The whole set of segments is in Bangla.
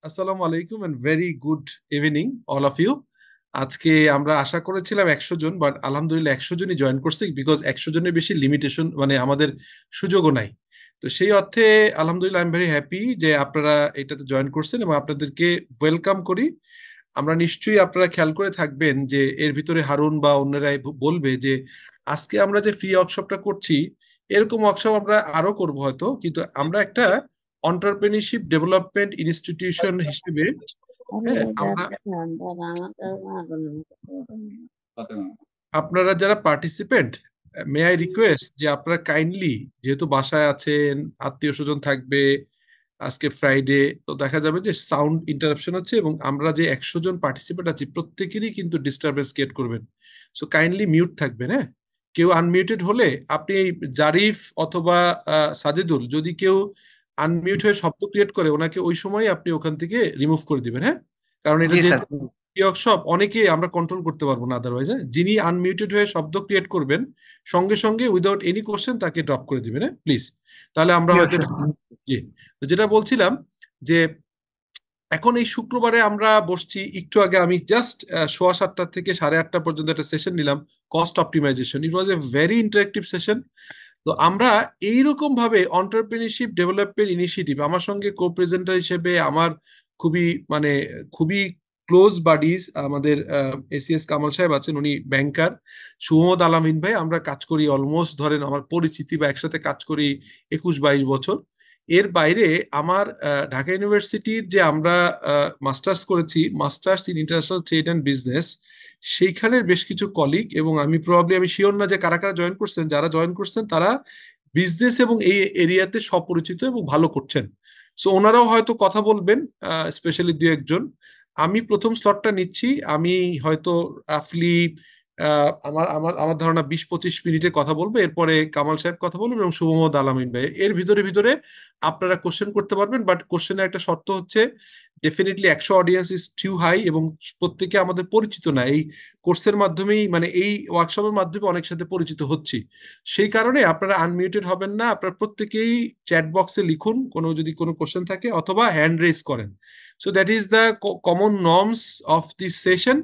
আসসালামু আলাইকুম and very good evening all of you. আজকে আমরা আশা করেছিলাম 100 জন, বাট আলহামদুলিল্লাহ 100 জনই জয়েন করছে, বিকজ 100 জনের বেশি লিমিটেশন মানে আমাদের সুযোগও নাই। তো সেই অর্থে আলহামদুলিল্লাহ আই এম ভেরি হ্যাপি যে আপনারা এটাতে জয়েন করছেন এবং আপনাদেরকে ওয়েলকাম করি। আমরা নিশ্চয়ই আপনারা খেয়াল করে থাকবেন যে এর ভিতরে হারুন বা অন্যরাই বলবে যে আজকে আমরা যে ফ্রি ওয়ার্কশপটা করছি, এরকম ওয়ার্কশপ আমরা আরো করব হয়তো, কিন্তু আমরা একটা অন্টারপ্রেনিউরশিপ ডেভেলপমেন্ট ইনস্টিটিউশন হিসেবে, হ্যাঁ, আমরা আপনারা যারা পার্টিসিপেন্ট, মে আই রিকোয়েস্ট যে আপনারা কাইন্ডলি, যেহেতু বাসায় আছেন, আত্মীয় স্বজন থাকবে, আজকে ফ্রাইডে, তো দেখা যাবে যে সাউন্ড ইন্টারাপশন হচ্ছে এবং আমরা যে 100 জন পার্টিসিপেন্ট আছি প্রত্যেকেরই কিন্তু ডিস্টারবেন্স ক্রিয়েট করবেন। সো কাইন্ডলি মিউট থাকবেন, হ্যাঁ। কেউ আনমিউটেড হলে আপনি এই জারিফ অথবা সাজেদুল, যদি কেউ আনমিউট হয়ে শব্দ ক্রিয়েট করে ওনাকে ওই সময় আপনি ওখান থেকে রিমুভ করে দিবেন, হ্যাঁ। কারণ এটা জি স্যার। যেহেতু ওয়ার্কশপ, অনেকে আমরা কন্ট্রোল করতে পারবো না আদারওয়াইজ, হ্যাঁ। যিনি আনমিউটেড হয়ে শব্দ ক্রিয়েট করবেন সঙ্গে সঙ্গে উইদাউট এনি কোশ্চেন তাকে ড্রপ করে দিবেন, হ্যাঁ প্লিজ। তাহলে আমরা শিওর হয়তো স্যার। এটা, জি। তো যেটা বলছিলাম যে এখন এই শুক্রবারে আমরা বসছি, একটু আগে আমি জাস্ট 7:15 থেকে 8:30 পর্যন্ত একটা সেশন নিলাম, cost optimization. It was a very interactive session. তো আমরা এইরকম ভাবে অন্টারপ্রেনিউরশিপ ডেভেলপমেন্ট ইনিশিয়েটিভ, আমার সঙ্গে কো প্রেজেন্টার হিসেবে আমার খুবই মানে খুবই ক্লোজ বাডিজ আমাদের এসিএস কামাল সাহেব আছেন, উনি ব্যাংকার। সুহমদ আলামিন ভাই, আমরা কাজ করি অলমোস্ট, ধরেন আমার পরিচিতি বা একসাথে কাজ করি 21-22 বছর। এর বাইরে আমার ঢাকা ইউনিভার্সিটির যে আমরা মাস্টার্স করেছি, masters in international trade and business, সেইখানের বেশ কিছু কলিগ এবং আমি শিওর না যে কারা কারা জয়েন করছেন, যারা জয়েন করছেন তারা বিজনেস এবং এই এরিয়াতে সপরিচিত এবং ভালো করছেন। সো ওনারাও হয়তো কথা বলবেন, স্পেশালি দু একজন। আমি প্রথম স্লটটা নিচ্ছি। আমি হয়তো রাফলি আমার আমার আমার ধারণা 20-25 মিনিটে কথা বলবো, এরপরে কামাল সাহেব কথা বলবেন এবং শুভমোহাম্মদ আলামিন ভাই। এর ভিতরে ভিতরে আপনারা কোশ্চেন করতে পারবেন, বাট কোশ্চেনের একটা শর্ত হচ্ছে definitely 100 audience is too high এবং প্রত্যেকে আমাদের পরিচিত না। এই কোর্সের মাধ্যমেই মানে এই ওয়ার্কশপের মাধ্যমে অনেক সাথে পরিচিত হচ্ছি। সেই কারণে আপনারা আনমিউটেড হবেন না, আপনারা প্রত্যেকেই চ্যাট বক্সে লিখুন কোনো যদি কোনো কোশ্চেন থাকে, অথবা হ্যান্ড রেজ করেন। So that is the common norms of this session.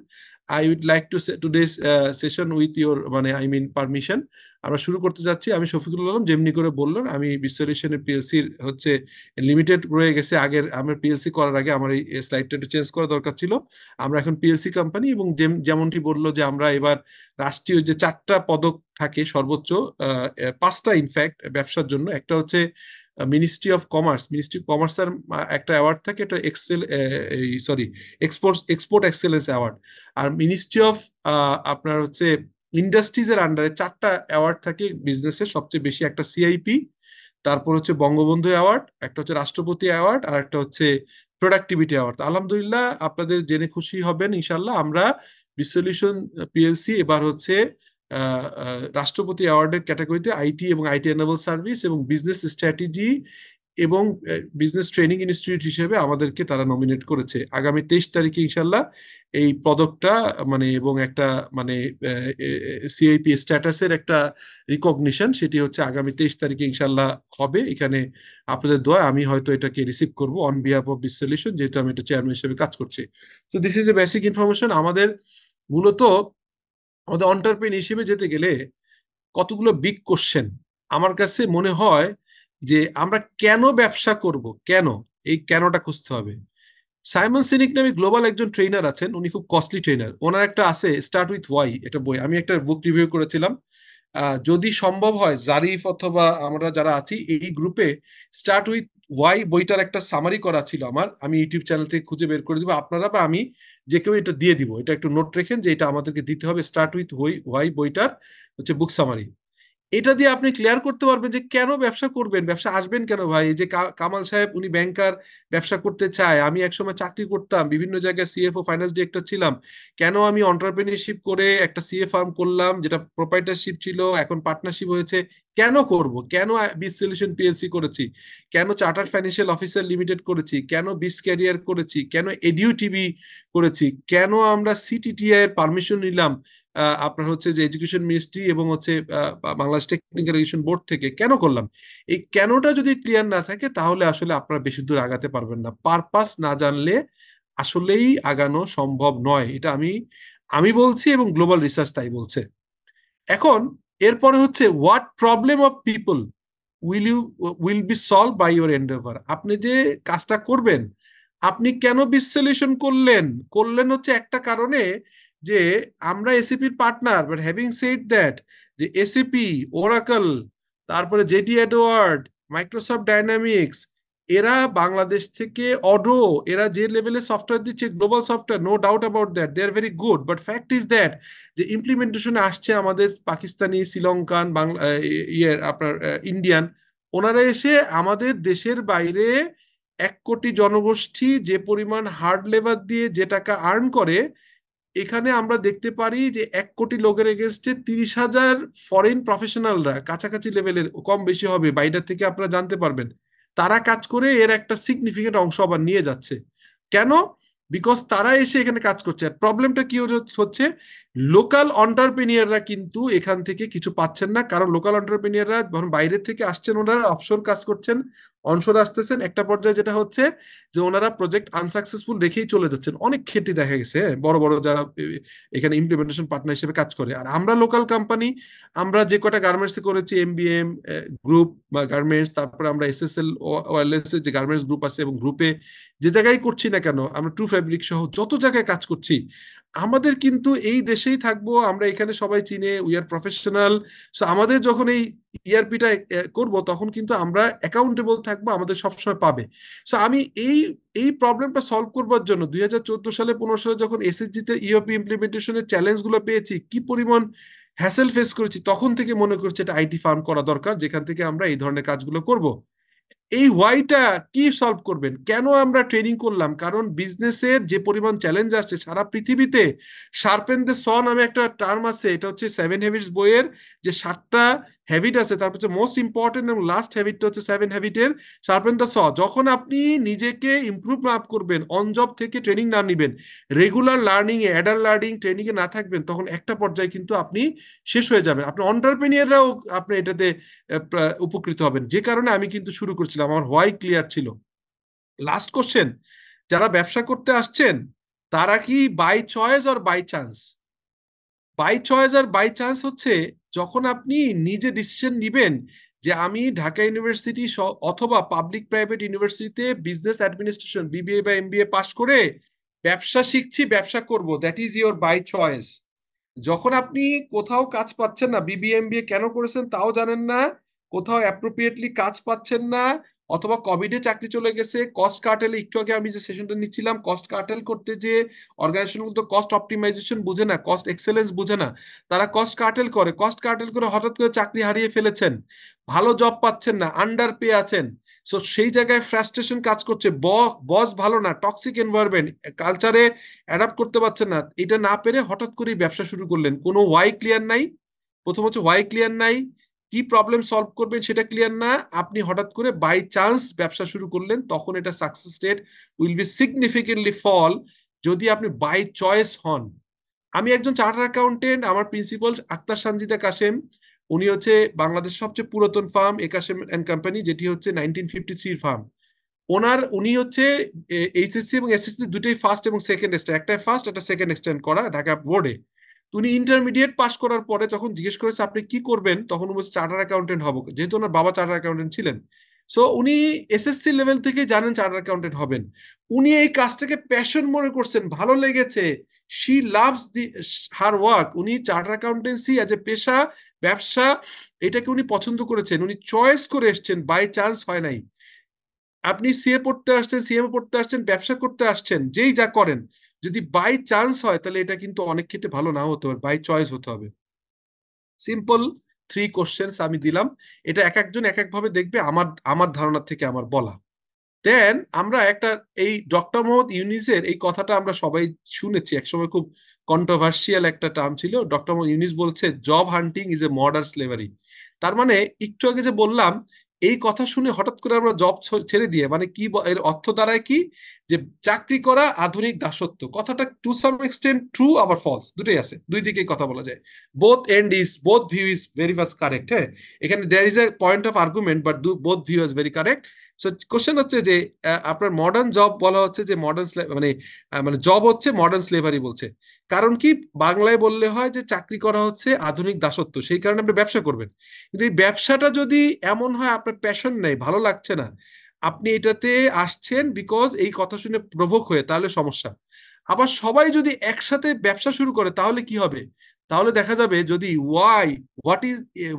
I weed like to today's session with your মানে আই মিন পারমিশন। আমরা শুরু করতে যাচ্ছি। আমি শফিকুল আলম, যেমনি করে বললেন, আমি বিশ্বরেশনের পিএলসির হচ্ছে লিমিটেড রয়ে গেছে। আগের আমার পিএলসি করার আগে আমার এই স্লাইডটা একটু চেঞ্জ করা দরকার ছিল। আমরা এখন পিএলসি কোম্পানি এবং যেমনটি বললো যে আমরা এবার রাষ্ট্রীয় যে 4টা পদক থাকে সর্বোচ্চ, 5টা ইনফ্যাক্ট ব্যবসার জন্য। একটা হচ্ছে মিনিস্ট্রি অফ কমার্সের একটা অ্যাওয়ার্ড থাকে, এটা সরি এক্সপোর্ট এক্সেলেন্স অ্যাওয়ার্ড। আর মিনিস্ট্রি অফ আপনার হচ্ছে ইন্ডাস্ট্রিজের আন্ডারে 4টা অ্যাওয়ার্ড থাকে বিজনেসের সবচেয়ে বেশি। একটা সিআইপি, তারপর হচ্ছে বঙ্গবন্ধু অ্যাওয়ার্ড, একটা হচ্ছে রাষ্ট্রপতি অ্যাওয়ার্ড, আর একটা হচ্ছে প্রোডাক্টিভিটি অ্যাওয়ার্ড। আলহামদুলিল্লাহ আপনাদের জেনে খুশি হবেন ইনশাল্লাহ, আমরা বিসলিউশন পিএলসি এবার হচ্ছে রাষ্ট্রপতি অ্যাওয়ার্ডের ক্যাটাগরিতে আইটি এবং আইটি এনেবল সার্ভিস এবং বিজনেস স্ট্র্যাটেজি এবং বিজনেস ট্রেনিং ইনস্টিটিউট হিসেবে আমাদেরকে তারা নমিনেট করেছে। আগামী 23 তারিখে ইনশাল্লাহ এই পদকটা মানে এবং একটা মানে সিআইপি স্ট্যাটাসের একটা রিকগনিশন, সেটি হচ্ছে আগামী 23 তারিখে ইনশাল্লাহ হবে। এখানে আপনাদের দোয়া আমি হয়তো এটাকে রিসিভ করব on behalf of this solution, যেহেতু আমি এটা চেয়ারম্যান হিসেবে কাজ করছি। তো this is a basic information. আমাদের মূলত আমাদের অন্টারপ্রেন হিসেবে যেতে গেলে কতগুলো বিগ কোশ্চেন আমার কাছে মনে হয় যে আমরা কেন ব্যবসা করব, কেন, এই কেনটা খুঁজতে হবে। সাইমন সিনিক নামে গ্লোবাল একজন ট্রেনার আছেন, উনি খুব কস্টলি ট্রেনার। ওনার একটা আছে স্টার্ট উইথ ওয়াই, এটা বই, আমি একটা বুক রিভিউ করেছিলাম। যদি সম্ভব হয় জারিফ অথবা আমরা যারা আছি এই গ্রুপে স্টার্ট উইথ ওয়াই বইটার একটা সামারি করা ছিল আমার, আমি ইউটিউব চ্যানেল থেকে খুঁজে বের করে দিব, আপনারা বা আমি যে কেউ এটা দিয়ে দিব। এটা একটু নোট রেখেন যে এটা আমাদেরকে দিতে হবে, স্টার্ট উইথ ওয়াই বইটার হচ্ছে বুক সামারি। এটা দিয়ে আপনি ক্লিয়ার করতে পারবেন যে কেন ব্যবসা করবেন, ব্যবসা আসবেন কেন। ভাই, এই যে কামাল সাহেব উনি ব্যাংকার, ব্যবসা করতে চায়। আমি একসময় চাকরি করতাম, বিভিন্ন জায়গায় সিএফও ফাইন্যান্স ডিরেক্টর ছিলাম। কেন আমি অন্টারপ্রেনিয়রশিপ করে একটা সিএ ফার্ম করলাম, যেটা প্রোপাইটারশিপ ছিল এখন পার্টনারশিপ হয়েছে। কেন করব, কেন বিস সলিউশন পিএলসি করেছি, কেন চার্টার্ড ফাইন্যান্সিয়াল অফিসার লিমিটেড করেছি, কেন বিস ক্যারিয়ার করেছি, কেন এডিউ টিভি করেছি, কেন আমরা সিটিটিআই এর পারমিশন নিলাম, আপনার হচ্ছে যে এডুকেশন মিনিস্ট্রি এবং হচ্ছে বাংলাদেশ টেকনিক্যাল এডুকেশন বোর্ড থেকে কেন করলাম, এই কেনটা যদি ক্লিয়ার না থাকে তাহলে আসলে আপনারা বেশি দূর আগাতে পারবেন না। পারপাস না জানলে আসলেই আগানো সম্ভব নয়, এটা আমি আমি বলছি এবং গ্লোবাল রিসার্চ তাই বলছে। এখন এরপরে হচ্ছে what problem of people you will be solve by your endeavour. আপনি যে কাজটা করবেন, আপনি কেন বিসলিউশন করলেন, করলেন হচ্ছে একটা কারণে যে আমরা এসিপির partner, but having said that, যে এসিপি, ওরাকল, তারপরে জেডি এডওয়ার্ড, মাইক্রোসফট ডাইনামিক্স, এরা বাংলাদেশ থেকে অডো, এরা যে লেভেলে সফটওয়্যার দিচ্ছে global software, no doubt about that, they are very good, but fact is that যে ইমপ্লিমেন্টেশনে আসছে আমাদের পাকিস্তানি, শ্রীলঙ্কান, বাংলা, ইয়ে আপনার ইন্ডিয়ান, ওনারা এসে আমাদের দেশের বাইরে 1 কোটি জনগোষ্ঠী যে পরিমাণ হার্ড লেবার দিয়ে যে টাকা আর্ন করে, এখানে আমরা দেখতে পারি যে 1 কোটি লোকের এগেনস্টে 30,000 ফরেন প্রফেশনালরা, কাছাকাছি লেভেলের, কম বেশি হবে, বাইরে থেকে আপনারা জানতে পারবেন, তারা কাজ করে এর একটা সিগনিফিকেন্ট অংশ আবার নিয়ে যাচ্ছে। কেন? বিকজ তারা এসে এখানে কাজ করছে। আর প্রবলেমটা কি হচ্ছে, লোকাল অন্টারপ্রেনিয়াররা কিন্তু এখান থেকে কিছু পাচ্ছেন না, কারণ লোকাল অন্টারপ্রেনিয়াররা যখন বাইরে থেকে আসছেন, ওনারা অফশোর কাজ করছেন, অনশোর আসতেছেন, একটা পর্যায়ে যেটা হচ্ছে যে ওনারা প্রজেক্ট আনসাকসেসফুল রেখেই চলে যাচ্ছেন। অনেক ক্ষেত্রে দেখা গেছে, হ্যাঁ, বড় বড় যারা এখানে ইমপ্লিমেন্টেশন পার্টনার হিসেবে কাজ করে। আর আমরা লোকাল কোম্পানি, আমরা যে কটা গার্মেন্টস করেছি, এমবিএম গ্রুপ বা গার্মেন্টস, তারপরে আমরা এসএসএল ওয়্যারলেস যে গার্মেন্টস গ্রুপ আছে, এবং গ্রুপে যে জায়গায় করছি না কেন, আমরা ট্রু ফ্যাব্রিক সহ যত জায়গায় কাজ করছি, আমাদের কিন্তু এই দেশেই থাকবো, আমরা এখানে সবাই চিনে, উই আর প্রফেশনাল। সো আমাদের যখন এই ইআরপিটা করব, তখন কিন্তু আমরা অ্যাকাউন্টেবল থাকবো, আমাদের সবসময় পাবে। সো আমি এই এই প্রবলেমটা সলভ করবার জন্য 2014 সালে 15 সালে যখন এসএসজি তে ইওপি ইমপ্লিমেন্টেশনের চ্যালেঞ্জগুলো পেয়েছি, কি পরিমাণ হ্যাসেল ফেস করেছি, তখন থেকে মনে করছি এটা আইটি ফার্ম করা দরকার, যেখান থেকে আমরা এই ধরনের কাজগুলো করব। এই হোয়াইটা কি সলভ করবেন, কেন আমরা ট্রেনিং করলাম? কারণ বিজনেসের যে পরিমাণ চ্যালেঞ্জ আসছে সারা পৃথিবীতে, শার্পেন দ্য স নামে একটা টার্ম আছে, এটা হচ্ছে 7 হ্যাবিটস বইয়ের যে 7টা হ্যাবিট আছে, তারপর হচ্ছে মোস্ট ইম্পর্টেন্ট এবং লাস্ট হ্যাবিটটা হচ্ছে 7 হ্যাবিটের শার্পেন দ্য স। যখন আপনি নিজেকে ইমপ্রুভ না করবেন, অন জব থেকে ট্রেনিং না নিবেন, রেগুলার লার্নিং এ, অ্যাডাল্ট লার্নিং ট্রেনিং এ না থাকবেন, তখন একটা পর্যায়ে কিন্তু আপনি শেষ হয়ে যাবেন। আপনি অন্টারপ্রেনিয়াররাও আপনি এটাতে উপকৃত হবেন। যে কারণে আমি কিন্তু শুরু করছিলাম, আমার হোয়াই ক্লিয়ার ছিল। লাস্ট কোশ্চেন, যারা ব্যবসা করতে আসছেন, তারা কি by choice or by chance? By choice আর বাই চান্স হচ্ছে যখন আপনি নিজে ডিসিশন নিবেন যে আমি ঢাকা ইউনিভার্সিটি অথবা পাবলিক প্রাইভেট ইউনিভার্সিটিতে বিজনেস অ্যাডমিনিস্ট্রেশন বিবিএ বা এমবিএ পাশ করে ব্যবসা শিখছি, ব্যবসা করব, that is your by choice. যখন আপনি কোথাও কাজ পাচ্ছেন না, বিবিএমবিএ কেন করেছেন তাও জানেন না, কোথাও অ্যাপ্রোপ্রিয়েটলি কাজ পাচ্ছেন না, অথবা কোভিডে চাকরি চলে গেছে, কস্ট কার্টেল, একটু আগে আমি যে সেশনটা নিচ্ছিলাম, কস্ট কার্টেল করতে যে অর্গানাইজেশনগুলো তো কস্ট অপটিমাইজেশন বুঝে না, কস্ট এক্সেলেন্স বুঝে না, তারা কস্ট কার্টেল করে, কস্ট কার্টেল করে হঠাৎ করে চাকরি হারিয়ে ফেলেছেন, ভালো জব পাচ্ছেন না, আন্ডার পে আছেন। সো সেই জায়গায় ফ্রাস্ট্রেশন কাজ করছে, বস ভালো না, টক্সিক এনভায়রনমেন্ট, কালচারে অ্যাডাপ্ট করতে পারছেন না, এটা না পেরে হঠাৎ করেই ব্যবসা শুরু করলেন, কোনো ওয়াই ক্লিয়ার নাই। প্রথম হচ্ছে ওয়াই ক্লিয়ার নাই, কি প্রবলেম সলভ করবেন সেটা ক্লিয়ার না, আপনি হঠাৎ করে বাই চান্স ব্যবসা শুরু করলেন, তখন এটা success rate will be significantly fall যদি আপনি বাই চয়েস হন। আমি একজন চার্টার অ্যাকাউন্টেন্ট, আমার প্রিন্সিপাল আক্তার সানজিদা কাশেম, উনি হচ্ছে বাংলাদেশের সবচেয়ে পুরাতন ফার্ম একাশেম অ্যান্ড কোম্পানি, যেটি হচ্ছে 1953 ফার্ম। উনি হচ্ছে এইচএসসি এবং এসএসসি দুটোই ফার্স্ট এবং সেকেন্ড স্ট্যান্ড, একটা ফার্স্ট একটা সেকেন্ড স্ট্যান্ড করা ঢাকা বোর্ডে। উনি ইন্টারমিডিয়েট পাশ করার পরে যখন জিজ্ঞেস করেছে আপনি কি করবেন, তখন উনি বলছে চার্টার অ্যাকাউন্টেন্ট হবো, যেহেতু ওনার বাবা চার্টার অ্যাকাউন্টেন্ট ছিলেন। সো উনি এসএসসি লেভেল থেকে জানেন চার্টার অ্যাকাউন্টেন্ট হবেন। উনি এই কাজটাকে প্যাশন মনে করছেন, ভালো লেগেছে, she loves the her work. উনি চার্টার অ্যাকাউন্টেন্সি অ্যাজ এ পেশা, ব্যবসা, এটাকে উনি পছন্দ করেছেন, উনি চয়েস করে এসছেন, বাই চান্স হয় নাই। আপনি সিএ পড়তে আসছেন, সিএম পড়তে আসছেন, ব্যবসা করতে আসছেন, যেই যা করেন, যদি বাই চান্স হয় তাহলে এটা কিন্তু অনেক ক্ষেত্রে ভালো নাও হতে পারে, বাই চয়েস হতে হবে। সিম্পল 3 কোশ্চেন্স আমি দিলাম, এটা এক একজন এক একভাবে দেখবে, আমার আমার ধারণা থেকে আমার বলা। দেন আমরা একটা, এই ডক্টর মোহাম্মদ ইউনিসের এই কথাটা আমরা সবাই শুনেছি, একসময় খুব কন্ট্রোভার্সিয়াল একটা টার্ম ছিল। ডক্টর মোহাম্মদ ইউনিস বলছে job hunting is a modern slavery. তার মানে একটু আগে যে বললাম, এই কথা শুনে হঠাৎ করে আমরা জব ছেড়ে দিয়ে, মানে কি এর অর্থ দাঁড়ায় কি, যে চাকরি করা আধুনিক দাসত্ব। কথাটা টু সাম এক্সটেন্ট ট্রু আবার ফলস, দুটোই আছে, দুই দিকেই কথা বলা যায়। Both view is very much correct. হ্যাঁ, এখানে there is a point of argument, but both view is very correct. So question হচ্ছে যে আপনার মডার্ন জব বলা হচ্ছে যে মডার্ন, মানে মানে জব হচ্ছে মডার্ন স্লেভারি বলছে। কারণ কি, বাংলায় বললে হয় যে চাকরি করা হচ্ছে আধুনিক দাসত্ব, সেই কারণে আপনি ব্যবসা করবেন। কিন্তু এই ব্যবসাটা যদি এমন হয় আপনার প্যাশন নেই, ভালো লাগছে না, আপনি এটাতে আসছেন বিকজ এই কথা শুনে প্রভোক হয়ে, তাহলে সমস্যা। আবার সবাই যদি একসাথে ব্যবসা শুরু করে তাহলে কি হবে? তাহলে দেখা যাবে যদি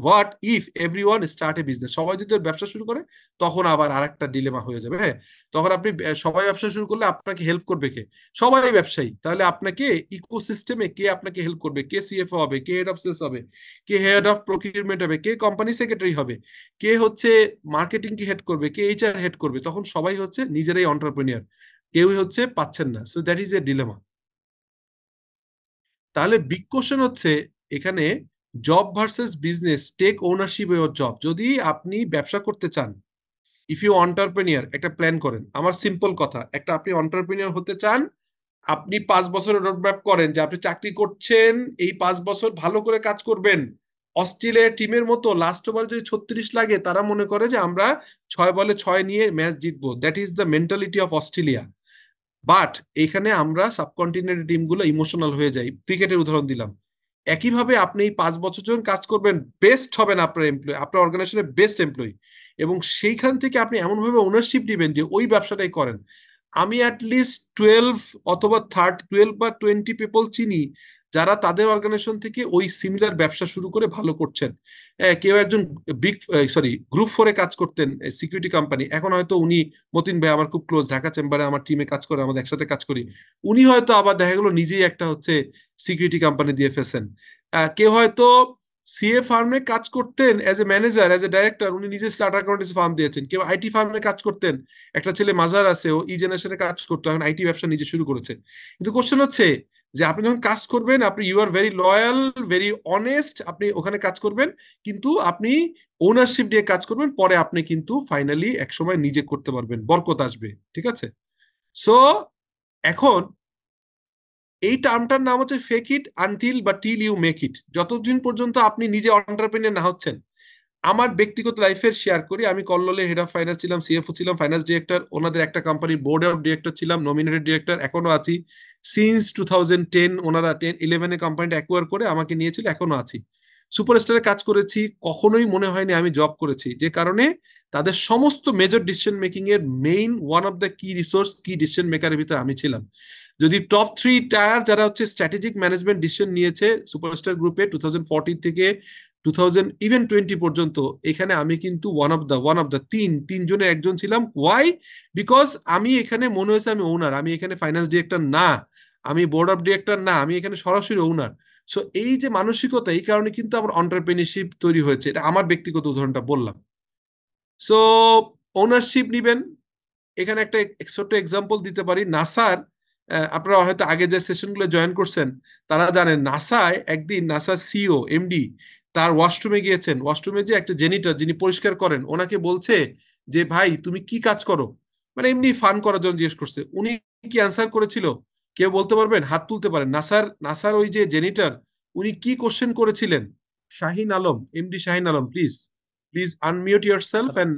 what if everyone start A business, সবাই যদি ব্যবসা শুরু করে, তখন আবার আরেকটা ডিলেমা হয়ে যাবে। হ্যাঁ, তখন আপনি সবাই ব্যবসা শুরু করলে আপনাকে হেল্প করবে কে? সবাই ব্যবসায়ী, তাহলে আপনাকে ইকোসিস্টেমে কে আপনাকে হেল্প করবে? কে সিএফও হবে, কে হেড অফ সেলস হবে, কে হেড অফ প্রকিউরমেন্ট হবে, কে কোম্পানি সেক্রেটারি হবে, কে হচ্ছে মার্কেটিং কে হেড করবে, কে এইচআর হেড করবে? তখন সবাই হচ্ছে নিজেরাই অন্টারপ্রেনিয়ার, কেউই হচ্ছে পাচ্ছেন না। So that is a dilemma. তাহলে বিগ কোশ্চেন হচ্ছে এখানে, job versus business, take ownership your job. যদি আপনি ব্যবসা করতে চান, ইফ ইউ অন্টারপ্রেনিয়ার, একটা প্ল্যান করেন। আমার সিম্পল কথা, একটা আপনি অন্টারপ্রেনিয়ার হতে চান, আপনি 5 বছরের রোডম্যাপ করেন যে আপনি চাকরি করছেন, এই 5 বছর ভালো করে কাজ করবেন। অস্ট্রেলিয়ার টিমের মতো লাস্ট ওভার যদি 36 লাগে, তারা মনে করে যে আমরা 6 বলে 6 নিয়ে ম্যাচ জিতবো। That is the mentality of Australia. But এখানে আমরা সাবকন্টিনেন্টের টিমগুলো ইমোশনাল হয়ে যাই। ক্রিকেটের উদাহরণ দিলাম। একইভাবে আপনি এই 5 বছর যখন কাজ করবেন, বেস্ট হবেন আপনার এমপ্লয়ি, আপনার অর্গানাইজেশনের বেস্ট এমপ্লয়ি, এবং সেইখান থেকে আপনি এমনভাবে ওনারশিপ নেবেন যে ওই ব্যবসাটাই করেন। আমি অ্যাটলিস্ট 12 বা 20 পিপল চিনি যারা তাদের অর্গানাইজেশন থেকে ওই সিমিলার ব্যবসা শুরু করে ভালো করছেন। কেউ একজন গ্রুপ 4-এ কাজ করতেন, সিকিউরিটি কোম্পানি, এখন হয়তো উনি, মতিন ভাই আমার খুব ক্লোজ, ঢাকা চেম্বারে আমার টিমে কাজ করে, আমাদের একসাথে কাজ করি। উনি হয়তো আবার দেখা গেল নিজেই একটা হচ্ছে সিকিউরিটি কোম্পানি দিয়ে ফেলছেন। কেউ হয়তো সিএ ফার্মে কাজ করতেন as a manager, as a director, উনি নিজে চার্টার অ্যাকাউন্টেন্সি ফার্ম দিয়েছেন। কেউ আইটি ফার্মে কাজ করতেন, একটা ছেলে মাজার আছে, ও ই জেনারেশনে কাজ করতো, এখন আইটি ব্যবসা নিজে শুরু করেছে। কিন্তু কোশ্চেন হচ্ছে যে আপনি যখন কাজ করবেন, আপনি you are very loyal, very honest, আপনি ওখানে কাজ করবেন, কিন্তু আপনি ওনারশিপ দিয়ে কাজ করবেন, পরে আপনি কিন্তু ফাইনালি একসময় নিজে করতে পারবেন, বরকত আসবে। ঠিক আছে? সো এখন এই টার্মটার নাম হচ্ছে ফেক ইট আনটিল বা টিল ইউ মেক ইট। যতদিন পর্যন্ত আপনি নিজে অন্টারপ্রেনিয়ার না হচ্ছেন। আমার ব্যক্তিগত লাইফের শেয়ার করি, আমি কল্লোলে হেড অফ ফাইন্যান্স ছিলাম, সিএফও ছিলাম, ফাইন্যান্স ডিরেক্টর, ওনাদের একটা কোম্পানির বোর্ড অফ ডিরেক্টর ছিলাম, নমিনেটেড ডিরেক্টর, এখনো আছি। সিন্স 2010 ওনারা 10-11-এ কোম্পানিটা অ্যাকোয়ার করে আমাকে নিয়েছিল, এখনো আছি। সুপারস্টারে কাজ করেছি, কখনোই মনে হয়নি আমি জব করেছি, যে কারণে তাদের সমস্ত মেজর ডিসিশন মেকিং এর মেইন ওয়ান অফ দ্য কি রিসোর্স, কি ডিসিশন মেকারের ভিতরে আমি ছিলাম। যদি টপ 3 টায়ার যারা হচ্ছে স্ট্র্যাটেজিক ম্যানেজমেন্ট ডিসিশন নিয়েছে সুপারস্টার গ্রুপে 2014 থেকে 2020 পর্যন্ত, এখানে আমি কিন্তু ওয়ান অফ দ্য তিনজনের একজন ছিলাম। ওয়াই? বিকজ আমি এখানে মনে হয়েছে আমি ওনার, আমি এখানে ফাইন্যান্স ডিরেক্টর না, আমি বোর্ড অফ ডিরেক্টর না, আমি এখানে সরাসরি ওনার। সো এই যে মানসিকতা, এই কারণে কিন্তু আমার অন্টারপ্রেনিরশিপ তৈরি হয়েছে। এটা আমার ব্যক্তিগত উদাহরণটা বললাম। সো ওনারশিপ নিবেন। এখানে একটা ছোট্ট এক্সাম্পল দিতে পারি, নাসার। আপনারা হয়তো আগে যে সেশনগুলো জয়েন করছেন, তারা জানেন নাসায় একদিন নাসার সিইও এমডি তার ওয়াশরুমে গিয়েছেন। ওয়াশরুমে যে একটা জেনিটর যিনি পরিষ্কার করেন, ওনাকে বলছে যে ভাই তুমি কি কাজ করো, মানে এমনি ফান করার জন্য জিজ্ঞেস করছে। উনি কি অ্যান্সার করেছিল? কেউ বলতে পারবেন? হাত তুলতে পারেন। নাসার নাসার ওই যে জেনিটর, উনি কি কোশ্চেন করেছিলেন? Shahin Alam, MD Shahin Alam, please please unmute yourself sir, and.